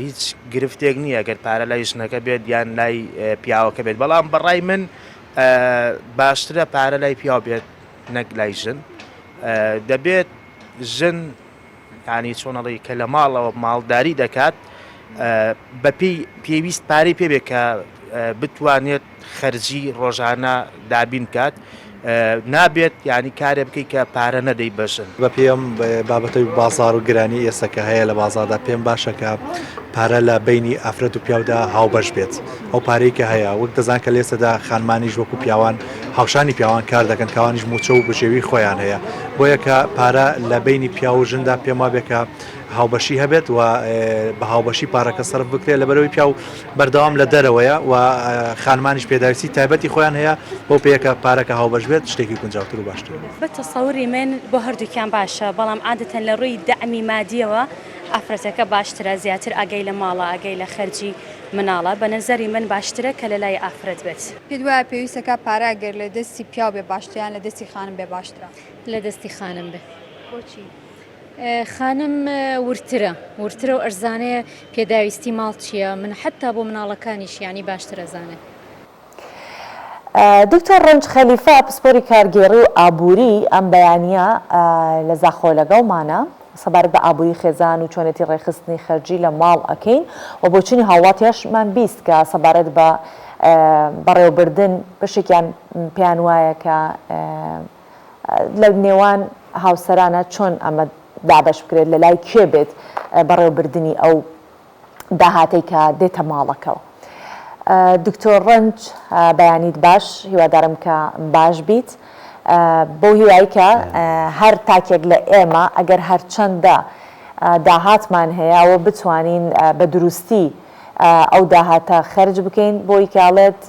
هیچ گرفتێک نییە ئەگەر پارە لای ژنەکە بێت یان لای پیاوەکە بێت بەڵام بەڕای من باشترە پارە لای پیاو بێت نەک لای ژن دەبێت ژن ینی چۆنەڵی کە لە ماڵەوە ماڵداری دەکات بەپێی پێویست پارەی پێبێت کە بتوانێت خەرجی ڕۆژانە دابین کات نابێت ینی کارێ بکەی کە پارە نەدەی بەژن بە پێم بابەتەی بازار و گرانی ئێستاکە هەیە لە بازاردا پێم باشەکە پارە لە بینی ئافرەت و پیاودا هاوبەش بێت ئەو پارەی کە هەیە وەک دەزان کە لێستەدا خانمانیش وەکو پیاوان هاوشانی پیاوان کار دەکەن کاوانیش موچە و بژێوی خۆیان هەیە بۆیە کە پارە لە بینی پیا و ژندا پێم وابێت کە هاوبەشی هەبێت و بە هاوبەشی پارەکە سەرف بکرێت لەبەرەوەی پیا و بەردەوام لە دەرەوەیە و خانمانیش پێداویستی تایبەتی خۆیان هەیە بۆ پێیەکە پارەکە هاوبەش بێت شتێکی گونجاوتر و باشتر بە تەسەووری من بۆ هەردووکیان باشە بەڵام عادەتەن لە ڕووی دەعمی مادیەوە ئافرەتەکە باشترە زیاتر ئاگەی لە ماڵە ئاگەی لە خەرجی مناڵە بە نەزەری من باشترە کە لە لای ئافرەت بێت پێ وایە پێویستەکە پارە گەر لە دەستی پیاو بێ باشتریان لە دەستی خانم بێ باشترە لە دەستی خانم بێ بۆچی خانم ورترە و ئەرزانەیە پێداویستی ماڵ چییە من حتا بۆ مناڵەکانیش ینی باشترە زانێ دکتۆر ڕەنج خەلیفە پسپۆری کارگێڕی و ئابووری ئەم بەیانیە لە زاخۆ لەگەڵمانە سەبارەت بە ئابووری خێزان و چۆنێتی ڕێخستنی خەرجی لە ماڵ ئەکەین و بۆچینی هاوڵاتیاشمان بیست کە سەبارەت بە بەڕێوەبردن بەشێکیان پێیان وایە کە لە نێوان هاوسەرانە چۆن ئەمە دابش بکرێت لە لای کێ بێت بەڕێوەبردننی ئەو داهاتەی کە دێتە ماڵەکەەوە دکتۆر ڕەنج بەیانیت باش هیوادارم کە باش بیت بۆ هیوایی کە هەر تاکێک لە ئێمە ئەگەر هەرچەندە داهاتمان هەیە ئەوە بتوانین بە دروستی ئەو داهاتە خەرج بکەین بۆی کاڵێت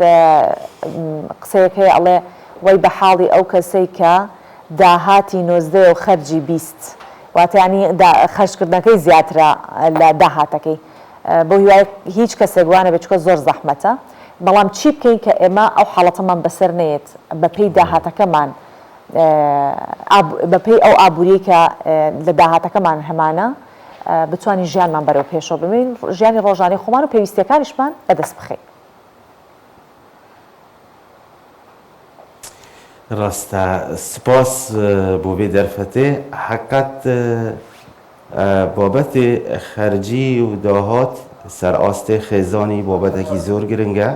قسەیەکەی ئەڵێ وەی بە حاڵی ئەو کەسەی کە داهاتی 19 و خەرجی 20 واتانی خەرجکردنەکەی زیاترە لە داهاتەکەی بۆ هیوای هیچ کەسێک وانە بچکە زۆر زەحمەتە بەڵام چی بکەین کە ئێمە ئەو حاڵەتەمان بەسەر نێت بەپێی داهاتەکەمان بەپێی ئەو ئابووری کە لە داهاتەکەمان هەمانە بتوانین ژیانمان بەرەو پێشەوە بمین ژیانی ڕۆژانەی خۆمان و پێویستیەکانیشمان بەدەست بخەین ڕاستە سپاس بۆ بێ دەرفەتێ حقیقەت بابەتی خەرجی و داهات سەرئاستێ خێزانی بابەتێکی زۆر گرنگە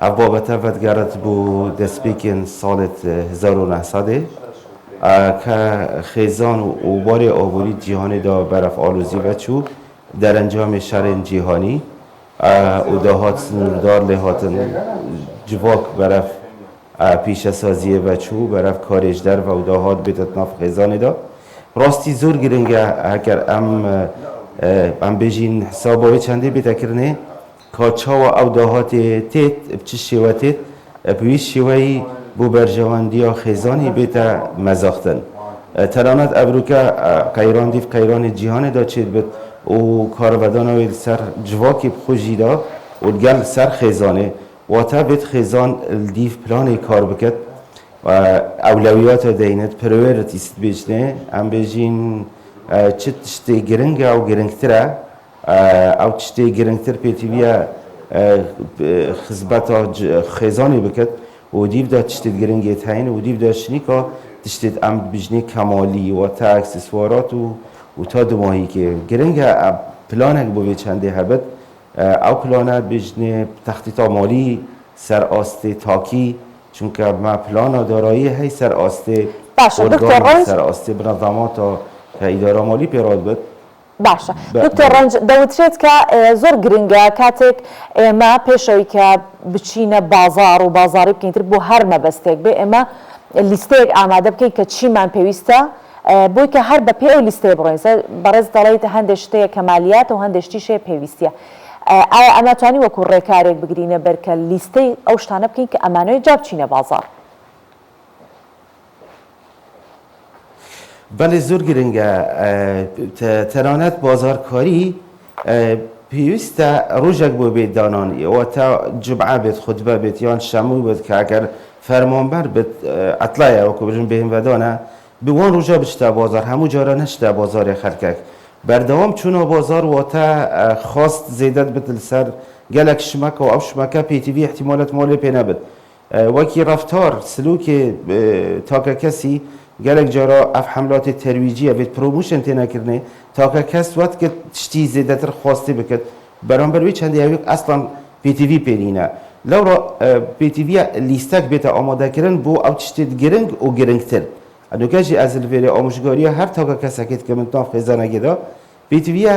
ئەو بابەتە ڤەتگەڕێت بۆ دەستپێکێن ساڵێت 1970 کە خێزان و ئوباری ئابووری جیهانیدا بەرەف ئالوزی بەچوو دەرەنجامی شەڕێن جیهانی و داهات سنوردار لێ هاتن جواک بەرەف پیشەسازیە بەچوو بەرەف کارێژدەر و داهات بێتە ناف خێزانیدا ڕاستی زۆر گرنگە ئەگەر ئەم بێژین حسابەوەی چەندێ بێتەکردنێ کە چاوە ئەو داهاتێ تێت بچ شێوە تێت پویش شوی بو برجواندی و خیزانی بیتا مزاختن ترانت ابروکا قیران دیف قیران جهان دا چید بید و کارودان ویل سر جواکی بخوشی دا و گل سر خیزانه و تا بید خیزان دیف پلان کار بکد و اولویات دینت پرویرت است بیشنه ام بیشین چه تشتی گرنگ او گرنگتره او تشتی گرنگتر پیتیویا خزبت خیزانی بکد و دیو دا تشتی گرنگیت هین و دیو دا شنیکا تشتی ام بیشنه کمالی و تا اکسسوارات و تا دماهی که گرنگ پلانک بوی چنده هبت او پلانه بیشنه تخطیط مالی سر آسته تاکی چون که ما پلان دارایی هی سر آسته ارگان سر آسته بنظامات که اداره مالی پیراد بود باشە دکتۆر ڕەنج دەوترێت کە زۆر گرنگە کاتێک ئێمە پێشەوەی کە بچینە بازار و بازاری بکەینتر بۆ هەر مەبەستێک بێ ئێمە لیستەیەک ئامادە بکەین کە چیمان پێویستە بۆی کە هەر بە پێ ئەو لیستەیە بڕۆین بەڕێز دەڵێیت هەندێک شتەیە کەمالیات و هەندێک شتیشەیە پێویستیە ئایا ئەمە توانی وەکو ڕێکارێک بگرینە بەر کە لیستەی ئەو شتانە بکەین کە ئەمانەوەی جا بچینە بازار بله زور گرنگه ترانت بازارکاری پیوسته روژک بو بید دانانی و تا جمعه بید خطبه بید یا شموی بید که اگر فرمانبر بید اطلاعه و کبرین بهم ودانه بوان روژا بشته بازار همو جارا نشته بازار خلکک بردوام چون بازار و تا خواست زیدت بید سر گلک شمک و او شمکه پیتیوی احتمالات مالی پی نبید وکی رفتار سلوک تاکه کسی گلک جارا اف حملات ترویجی اوید پروموشن تینا کرنه تا که کس وقت که تشتی زیده تر خواسته بکد برانبر وی چنده اوید اصلا پی تی وی پینینه لورا پی تی وی لیستک بیتا آماده کرن بو او تشتید گرنگ و گرنگ تر ادو کجی از الویری آموشگاری هر تا که کس اکید که من تاف خیزانه گدا پی تی وی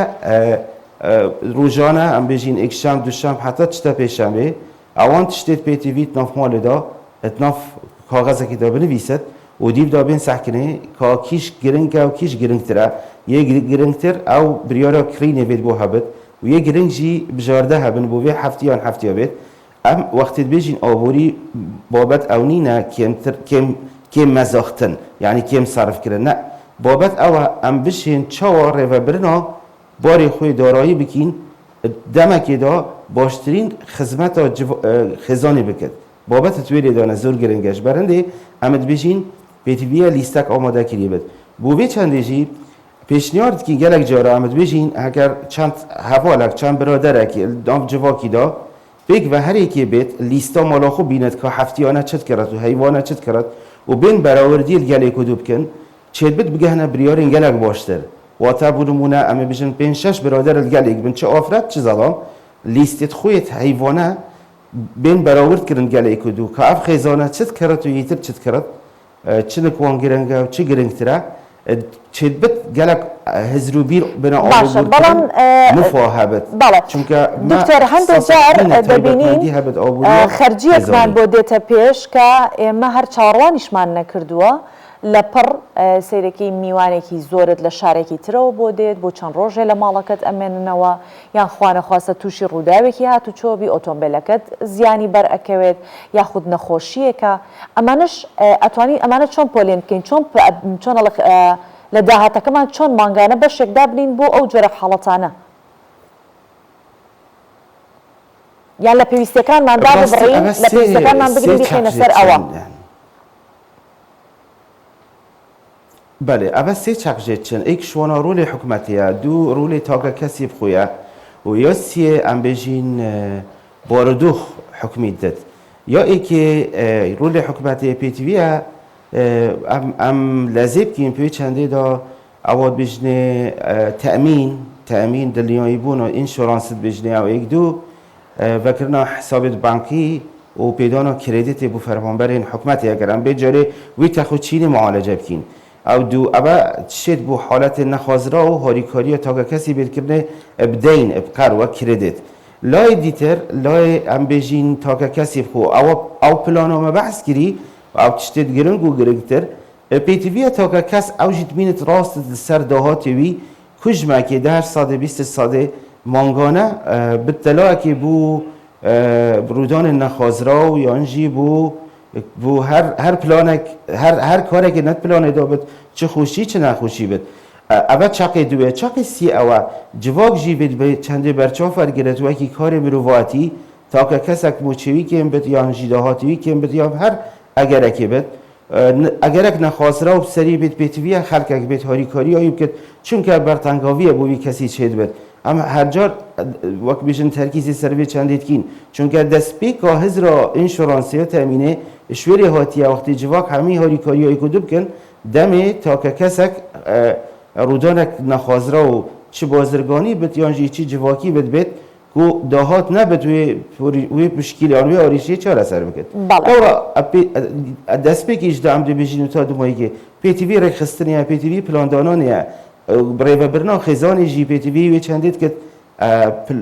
روزانه ام بجین یک شام دو شام حتی تشتا پیشنبه اوان تشتید پی تی وی تناف مال دا اتناف کاغذ کتاب نویسد و دیو دابین سحکنه که کیش گرنگ و کیش گرنگ تره یه گرنگ تر او بریارا کرینه بید بو هبت و یه گرنگ جی بجارده هبن بو بی هفتیان هفتی بید ام وقتی بیجین آبوری بابت او نینه کم مزاختن یعنی کم صرف کرن نه بابت او ام بشین چوار و برنا باری خوی دارایی بکین دمکی دا باشترین خدمت خزانی بکد بابت تویلی دانه زور گرنگش برنده امد بیجین پیتیوی لیستک آماده کردی بود. بوی چندی جی پیشنهاد که گلک جارا آمد بیشین اگر چند حوالک چند برادره که دام جواکی دا بگ و هر یکی بیت لیستا مالا خوب بیند که هفتیانه چت کرد و حیوانه چت کرد و بین براوردی گلک کدوب کن چه بید بگهنه بریارین گلک باشتر و تا بودمونه اما بیشن 5-6 برادر گلک بین چه آفرد چه زدام لیستت خویت حیوانه بین براورد کردن گلک کدو که اف خیزانه چت کرد و یتر چت کرد چه نکوان گرنگه و چه گرنگ تره چه بد گلک هزروبیر بنا آبور کردن مفاهبت چونکه دکتر هنده جار دبینین خرجیت من بودیت پیش که ما هر چاروانیش من نکردوه لپر سیرکی میوانێکی زۆرت لە شارێکی ترەوە بۆ دێت بۆ چەند ڕۆژێ لە ماڵەکەت ئەمێننەوە یان خوانە خواستە تووشی ڕووداوێکی هاتوچۆبی ئۆتۆمبیلەکەت زیانی بەر ئەکەوێت یاخود نەخۆشیەکە ئەمانش ئەتوانی ئەمانە چۆن پۆلێن بکەین چۆن لە داهاتەکەمان چۆن مانگانە بەشێکدا بنین بۆ ئەو جۆرە حاڵەتانە یان لە پێویستەکانماندا ببڕین لە پێویستەکانمان بگرین بخینە سەر ئەوە بله اول سه چقجت چن ایک شوانا رول حکومتیه دو رول تاگه کسی بخویه و یا سیه ام بجین باردوخ حکمیت داد یا ایک رول حکومتی پیتویه ام لازم کیم پیو چنده دا اواد بجنه تأمین دلیانی بون و اینشورانس بجنه او ایک دو وکرنا حسابت بانکی و پیدانا کردیت بو فرمانبرین حکومتی اگرم بجاره وی تخود چین معالجه بکین او دو ابا شد بو حالت نخازرا و هاریکاری تا کسی بید کرنه ابدین ابقر و کردیت لای دیتر لای ام بجین تا کسی بخو او پلانو ما بحث کری او تشتید گرنگ و گرنگتر پیتویه تا کس او جید مینت راست سر دهاتی وی کجمه که 10 ساده 20 ساده مانگانه بطلاع که بو رودان نخازراو یانجی بو هر پلانک هر کاری که نت پلانه دا بد چه خوشی چه نخوشی بد اول چاقی دوه چاقی سی اوا جواک جی بد به چنده برچاف فرگرد و کی کار مروواتی تا که کسک موچوی که بد یانجی دهاتوی که بد یا هر اگر اکی بد اگر اک نخازراو سری بد بیتوی خلق اک بد هاری کاری آیب کد چون که برتنگاوی بوی کسی چید بد اما هر جار وقت بیشتر ترکیزی سر چندید کین چون که دست که هزرا اینشورانسی و تامینه شوری هاتیه وقتی جواک همه هاری کاری های کدوب کن دمی تا که کسک رودانک نخازرا و چه بازرگانی بد یانجی چی جواکی بد کو دهات نبد وی مشکلی آنوی آریشی چهار سر بکد. بله. دست کیش دام دی بیشتر تا دو ماهی که پیتوی رخصتنیه پیتوی پلاندانانیه برای برنا خزانی جی پیتوی و چندید که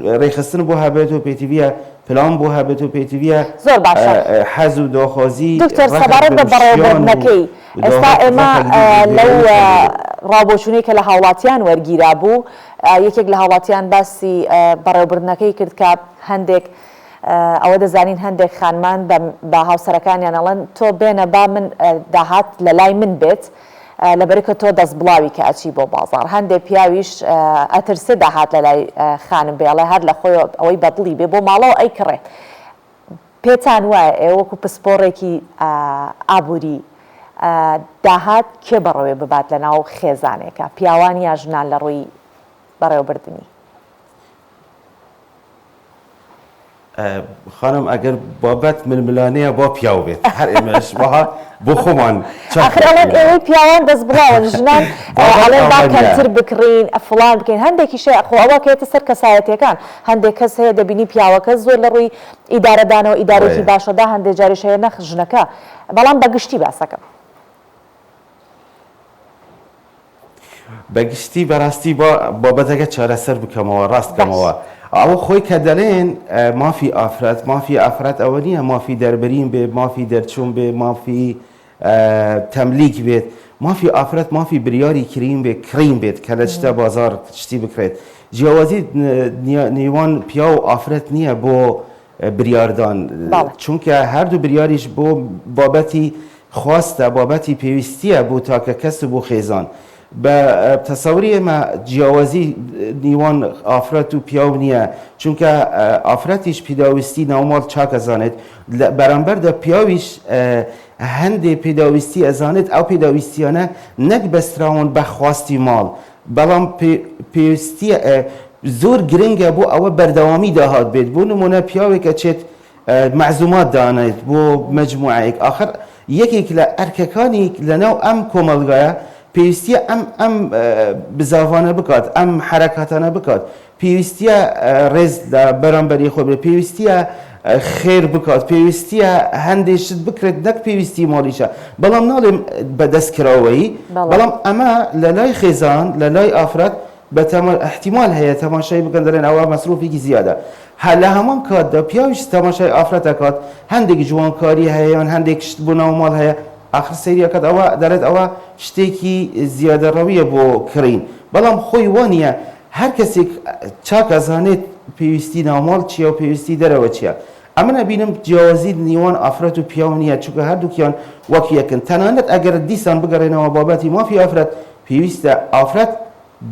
رخصتن بو هبت و پیتوی پلان بو هبت و پیتوی زور باشه حزو داخازی دکتر سبارت به برای نکی استا اما لو رابوشونی که لحالاتیان ورگیره بو یکی لحالاتیان بسی برای برنکی کرد که هندک ئەوە دەزانین هەندێک خانمان بە هاوسەرەکانیان ئەڵەن تۆ بێنە با من داهات لە لای من بێت لەبەرکە تۆ دەست بڵاوی کە ئەچی بۆ بازار هەندێک پیاویش ئەترسێ داهات لە لای خانم بێڵێ هەر لە خۆی ئەوەی بەدڵی بێ بۆ ماڵەوە ئەی کڕێ پێتان وایە ئێوەکو پسپۆڕێکی ئابووری داهات کێ بەڕێوێ ببات لە ناو خێزانێکە پیاوان یا ژنان لە ڕووی بەڕێوەبردننی خانم اگر بابت ململانه با پیاو بید هر ایمش باها بخومان آخر الان ایوی پیاوان دست بلاون جنان الان با کنتر بکرین فلان بکین هندێکی شێ خۆ ئەوە کێتە سەر کەسایەتیەکان هەندێک کەس هەیە دەبینی پیاوەکە زۆر لە ڕووی ئیدارەدانەوە ئیدارێکی باشەدا هەندێک جاریش هەیە نەخ ژنەکە بەڵام بەگشتی باسەکەم بەگشتی بەڕاستی بابەتەکە چارەسەر بکەمەوە ڕاست کەمەوە ئەوە خۆی کە دەڵێن مافی ئافرەت ئەوە نییە مافی دەربەرین بێ مافی دەرچوون بێ مافی تەملیک بێت مافی ئافرەت مافی بریاری کرین بێ کرین بێت کە لە شتە بازار شتی بکرێت جیاوازی نێوان پیا و ئافرەت نییە بۆ بریاردان چونکە هەردوو بریاریش بۆ بابەتی خواستە بابەتی پێویستیە بۆ تاکە کەس بۆ خێزان بە تەسەوری ئێمە جیاوازی نیوان ئافرەت و پیاو نییە چونکە ئافرەتیش پیداویستی ناوماڵ چاک ئەزانێت بەرامبەردا پیاویش هەندێ پێداویستی ئەزانێت ئەو پێداویستیانە نەک بەستراون بە خواستی ماڵ بەڵام پێویستی زۆر گرنگە بۆ ئەوە بەردەوامی داهات بێت بۆ نمونە پیاوێکە چێت مەعزومات دانێت بۆ مەجموعەیەک آخر یەکێک لە ئەرکەکانی لەناو ئەم کۆمەلگایە پێویستیە ئەم بزاوانە بکات ئەم حرەکاتانە بکات پێویستیە ڕێز لە بەرامبەری خۆ بێت پێویستیە خێر بکات پێویستیە هەندێشت بکرێت نەک پێویستی ماڵیشە بەڵام ناڵێم بەدەستکراوەیی بەڵام ئەمە لە لای خێزان لە لای ئافرەت بە احتیمال هەیە تەماشای بکەن دەڵێن ئەوە مەسروفێکی زیادە لە هەمان کاتدا پیاویش تەماشای ئافرەت دەکات هەندێک جوانکاری هەیە یان هەندێک شت بۆ ناو ماڵ هەیە آخر سریەکەت ئەوە دەڵێت ئەوە شتێکی زیادەڕەویە بۆ کڕین بەڵام خۆی وانە هەر کەسێک چاک ئەزانێت پێویستی ناوماڵ چییە و پێویستی دەرەوە چییە ئەمە نەبینم جیاوازی نیوان ئافرەت و پیاو نییە چونکە هەردووکیان وەک یەکن تەنانەت ئەگەر دیسان بگەڕێنەوە بابەتی مافی ئافرەت پێویستە ئافرەت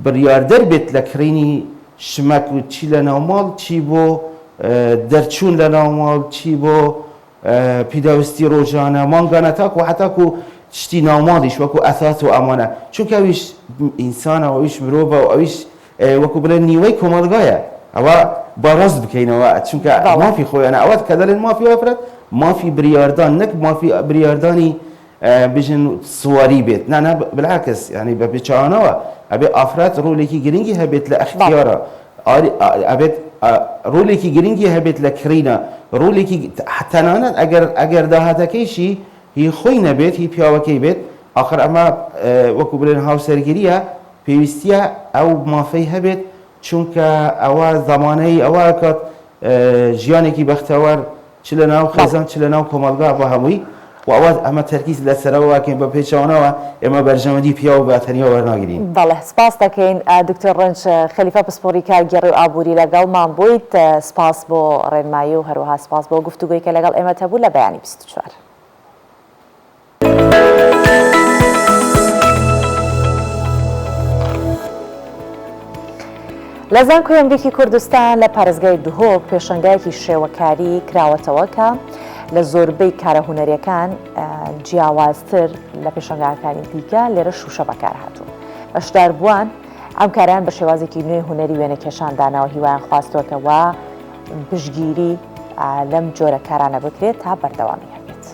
بڕیاردەر بێت لە کڕینی شمەک و چی لە ناوماڵ چی بۆ دەرچوون لە ناوماڵ چی بۆ پیداویستی ڕۆژانە مانگانە تاکو حتاکو شتی ناوماڵیش وەکو ئەساس و ئەمانە چونکە ئەویش ئینسانە ئەویش مرۆڤە و ئەویش وەکو بڵێن نیوەی کۆمەلگایە ئەوە باڕاست بکەینەوە چونکە مافی خۆیانە ئەوەت کە دەڵێن مافی ئافرەت مافی بریاردان نەک مافی بریاردانی بژن سواری بێت نانە بالعکس ینی بە پێچوانەوە ئەبێ ئافرەت ڕۆلێکی گرنگی هەبێت لە ئەختیارە ئەبێت ڕۆلێکی گرنگی هەبێت لە کڕینە ڕۆلێکی تەنانەت ئەگەر داهاتەکەیشی هی خۆی نەبێت هی پیاوەکەی بێت آخر ئەمە وەکو بڵێن هاوسەرگیریە پێویستیە ئەو مافەی هەبێت چونکە ئەوە زەمانەی ئەوە کات ژیانێکی بەختەوەر چ لە ناو خێزان چ لە ناو کۆمەلگا بە هەمووی و ئەمە تەرکیز لە سەرەوەکەین بە پێچەوانەوە ئێمە بەرژەوەندی پیا و باتەنیەوە وەرناگرین. بەڵێ سپاس دەکەین دکتۆر ڕەنج خەلیفە پسپۆڕی کارگێڕی و ئابووری لەگەڵمان بوویت. سپاس بۆ ڕێنمایی و هەروەها سپاس بۆ گفتوگۆی کە لەگەڵ ئێمە هەبوو لە بەیانی 24. لە زانکۆی ئەمریکی کوردستان لە پارێزگای دهۆک پێشەنگایەکی شێوەکاری کراوەتەوە کە لە زۆربەی کارە هونەریەکان جیاوازتر لە پێشەنگاکانی دیکە لێرە شوشە بەکار هاتوو. بەشدار بووان ئەم کاران بە شێوازێکی نوێی هونەری وێنە کێشاندانەوە هیوایان خواستوەکەوە پشگیری لەم جۆرە کارانە بکرێت تا بەردەوامی هەبێت.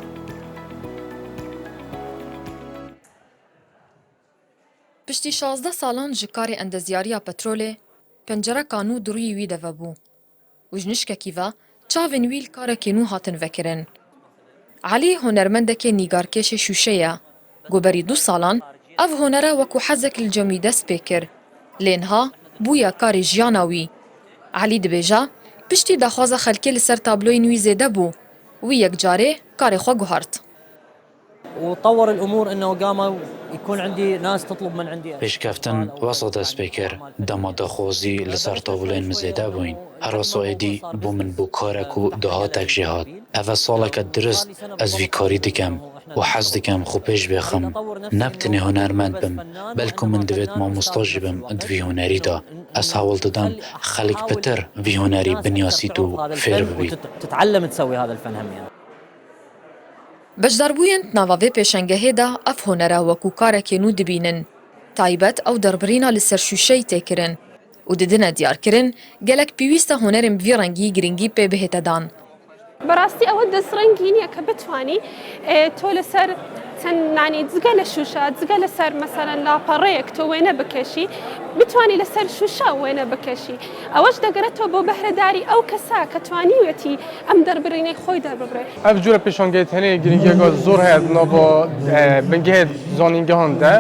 پشتی 16 ساڵان ji karê endeziyariya petrolê pencereka nû durûyî wî de vebû û ji nişkekî ve çavên wî li karekê nû hatin vekirin. Elî hunermendekê nîgarkêşê şûşe ye. Goberî 2 salan ev hunere wekû hezek li cemî dest pê kir. Lênha bûye karê jiyana wî. Elî dibêje piştî daxwaza xelkê li ser tabloyên wî zêde bû. Wî yekcarê karê xwe guhart. وطور الامور انه قاموا يكون عندي ناس تطلب من عندي پێشکەفتن وەسە دەست پێ کرد دەما دەخۆزی لەسەر تاڤڵێن مزێدا بووین هەرا سوئێدی بۆ من بوو کارێک و داهاتێک ژێ هات ئەڤە ساڵێکە درست ئەس وی کاری دکەم و حەز دکەم خۆ پێش بێخم نەبتنێ هونەرمەند بم بەلکو من دەوێت مامۆستاژی بم دوی هونەریدا ئەس هەوڵ دەدەم خەڵک پتر وی هونەری بنیاسیت و فێر ببیت تتعلم تسوي هذا الفن هم يعني Bejdarbûyên navavê pêşengehê de ev hunera wekû karekê nû dibînin. Taybet ew derbirîna li ser şûşeyê tê kirin û didine diyarkirin gelek pîwîst e hunerên bi vî rengî giringî pê bihête dan. بەڕاستی ئەوە دەستڕنگینیە کە بتوانی تۆ لەسەر چەند نانی جگە لە شوشە جگە لەسەر مەسەرەن لاپەڕەیەک تۆ وێنە بکەشی بتوانی لەسەر شوشە وێنە بکەشی ئەوەش دەگەرێتەوە بۆ بەهرەداری ئەو کەسا کە توانیوێتی ئەم دەربڕینەی خۆی دەرببرێت ئەف جوورە پێشانگەیت هەنەیە گرنگیەکە زۆر هەیە بۆ بنگهێت زانینگەهاندا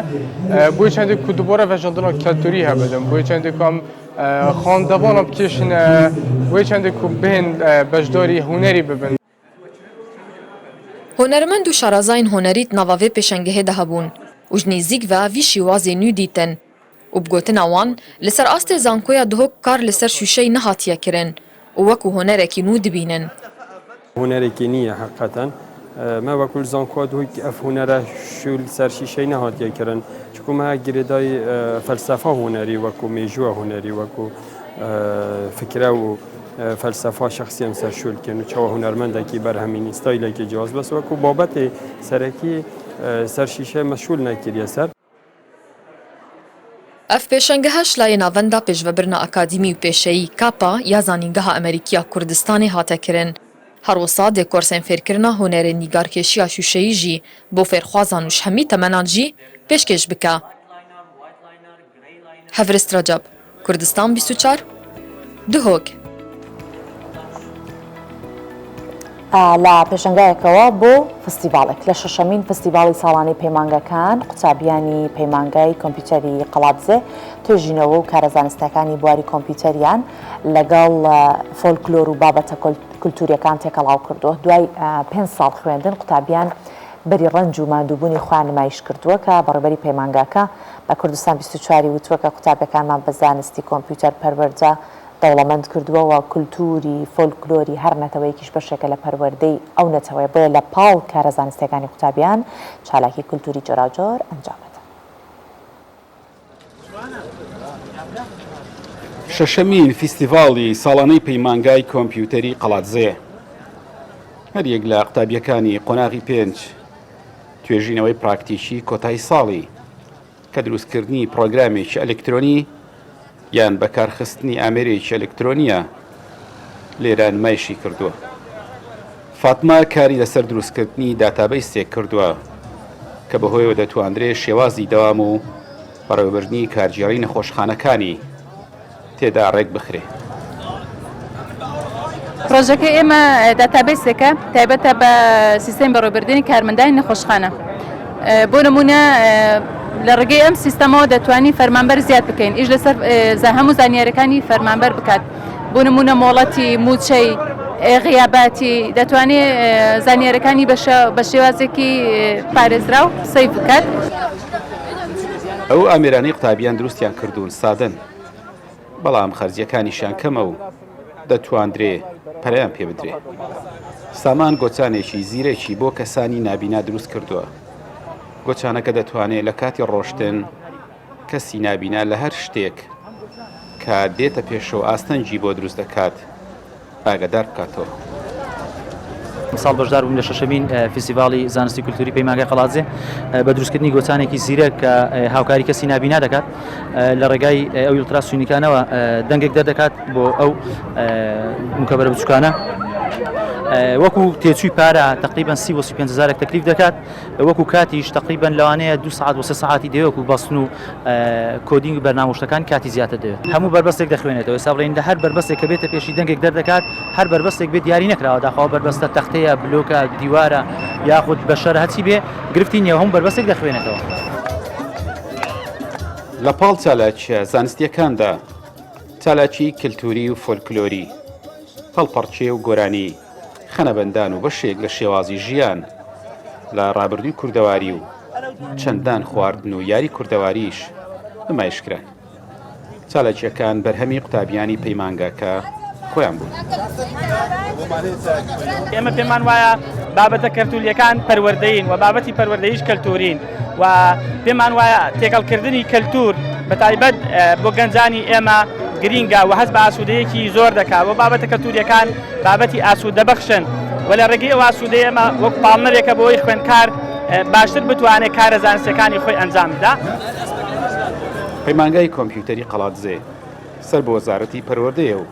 بۆی چەندێک کو دوبارە ڤەژاندنا کەلتوری هەبدەم بۆی چەندێک خاندەوانە بکێشنە وی چەندێک و بهێن بەشداری هونەری ببن. Hunermend û şarazayên hunerî navavê pêşengehê de hebûn û ji nêzik ve vî şîwazê nû dîtin û bi gotina wan li ser astê zankoya dihok kar li ser şûşeyê nehatiye kirin û wekû hunerekî nû dibînin. Hunerekî niye heqeten me wekû zankoya dihok ev hunere şû li ser şîşeyê nehatiye kirin çikû me girêdayî felsefa hunerî wekû mêjuwa hunerî wekû fikre û فلسفه شخصی هم سرشول کن و چه هنرمندکی برهمینی استایلی که جواز بس و کو بابت سرکی سرشیشه مشغول نکریه سر اف پێشەنگەهەش لای ناوەندا پێشڤەبرنا ئەکادیمی و پێشەیی کاپا یا زانینگەها ئەمریکیا کوردستانی هاتەکردن. هەروەسا دێکۆرسên fêrkirina hunerên nîgarkêşiya şûşeyî jî بۆ fêrxwazan û ji hemî temenan jî pêşkêş bike. Hevrist Recep, Kurdistan 24 Duhok. لە پێشەنگایەکەوە بۆ فستیڤالێک لە شەشەمین فستیڤاڵی ساڵانی پەیمانگەکان قوتابیانی پەیمانگای کۆمپیوتەری قەڵابزێ توێژینەوە و کارەزانستەکانی بواری کۆمپیوتەریان لەگەڵ فۆلکلۆر و بابەتە کولتوریەکان تێکەڵاو کردووە. دوای 5 ساڵ خوێندن قوتابیان بەری ڕەنج و ماندووبوونی خۆیان نمایش کردووە کە بەڕێبەری پەیمانگاکە بە کوردستان 24 وتووە کە قوتابەکانمان بە زانستی کۆمپیوتەر پەروەردە دەوڵەمەند کردووە و کولتوری فۆلکلۆری هەر نەتەوەیەکیش بەشێکە لە پەروەردەی ئەو نەتەوەی بۆیە لە پاڵ کارە زانستیەکانی قوتابیان چالاکی کولتوری جۆراوجۆر ئەنجامەدە. شەشەمین فیستیڤاڵی ساڵانەی پەیمانگای کۆمپیوتەری قەڵاتزێ هەریەک لە قوتابیەکانی قۆناغی 5 توێژینەوەی پراکتیکی کۆتایی ساڵی کە دروستکردنی پرۆگرامێکی ئەلکترۆنی یان بەکارخستنی ئامێرێکی ئەلکترۆنیە لێرە نمایشی کردووە. فاتما کاری لەسەر دروستکردنی داتابەیسێک کردووە کە بەهۆیەوە دەتوانرێت شێوازی دەوام و بەڕێوەبردنی کارگێڕی نەخۆشخانەکانی تێدا ڕێک بخرێ. پرۆژەکە ئێمە داتابەیسێکە تایبەتە بە سیستەم بەڕێوەبردنی کارمەندانی نەخۆشخانە. بۆ نمونە لە ڕێگەی ئەم سیستەمەوە دەتوانین فەرمانبەر زیاد بکەین ئیش لەسەر هەموو زانیاریەکانی فەرمانبەر بکات. بۆ نمونە مۆڵەتی موچەی غیاباتی دەتوانێت زانیاریەکانی بە شێوازێکی پارێزرا و سەیف بکات. ئەو ئامێرانەی قوتابیان دروستیان کردوون سادن، بەڵام خەرجیەکانیشان کەمە و دەتواندرێ پەرەیان پێ بدرێ. سامان گۆچانێکی زیرێکی بۆ کەسانی نابینا دروست کردووە. گۆچانەکە دەتوانێت لە کاتی ڕۆشتن کەسی نابینا لە هەر شتێک کە دێتە پێشەوە ئاستەنجی بۆ دروست دەکات ئاگادار بکاتەوە. ساڵ بەشدار بووم لە شەشەمین فیستیڤاڵی زانستی کولتوری پەیمانگای قەڵاتجێ بە دروستکردنی گۆچانێکی زیرەک کە هاوکاری کەسی نابینا دەکات لە ڕێگای ئەو ئیلتراسونیکانەوە دەنگێک دەردەکات بۆ ئەو موکەبەرە بچووکانە. وەکو تێچووی پارە تقریبان 35,000 تەکلیف دەکات، وەکو کاتیش تقریبان لەوانەیە 2 ساعت و 3 ساعتی دەوێت و بەستن و کۆدینگ و بەرنامۆشتەکان کاتی زیاتر دەوێت. هەموو بربەستێک دەخوێنێتەوە. ئێستا بڵێن هەر بربەستێک کە بێتە پێشی دەنگێک دەردەکات، هەر بربەستێک بێت دیاری نەکراوە داخەوە بربەستە تەختەیە، بلۆکە، دیوارە یاخود بەشەر هەچی بێ گرفتی نییە، هەموو بربەستێک دەخوێنێتەوە. لە پاڵ چالاکیە زانستیەکاندا چالاکی کللتوری و فۆلکلۆری، هەڵپەڕچێ و گۆرانی خەنەبەندان و بەشێک لە شێوازی ژیان لە ڕابردووی کوردەواری و چەندان خواردن و یاری کوردەواریش نمایشکران. چالاکیەکان بەرهەمی قوتابیانی پەیمانگاکە خۆیان بوون. ئێمە پێمان وایە بابەتە کەلتوریەکان پەروەردەین و بابەتی پەروەردەیش کەلتورین و پێمان وایە تێکەڵکردنی کەلتور بەتایبەت بۆ گەنجانی ئێمە گرینگە و هەست بە ئاسوودەیەکی زۆر دەکات و بابەتە کەلتوریەکان بابەتی ئاسوودەبەخشن و لە ڕێگەی ئەو ئاسوودەیە ئێمە وەک پاڵنەرێکە بۆی خوێندکار باشتر بتوانێت کارە زانستیەکانی خۆی ئەنجام بدا. پەیمانگای کۆمپیوتەری قەڵاتجێ سەر بۆ وەزارەتی پەروەردەیە و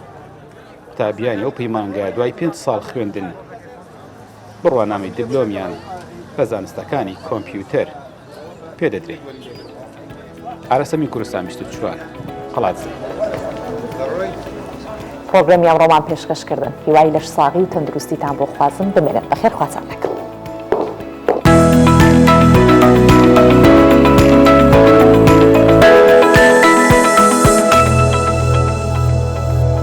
قوتابیانی ئەو پەیمانگا دوای 5 ساڵ خوێندن بڕوانامەی دیپلۆمیان بە زانستەکانی کۆمپیوتەر پێدەدرێت. ئارەسەمی کوردستان 24 قەڵاتجێ. پرۆگرامی ئەمڕۆمان پێشکەشکردن هیوای لەش ساغی و تەندروستیتان بۆ خوازم بمێنێت بەخێر خواتان لەکەم.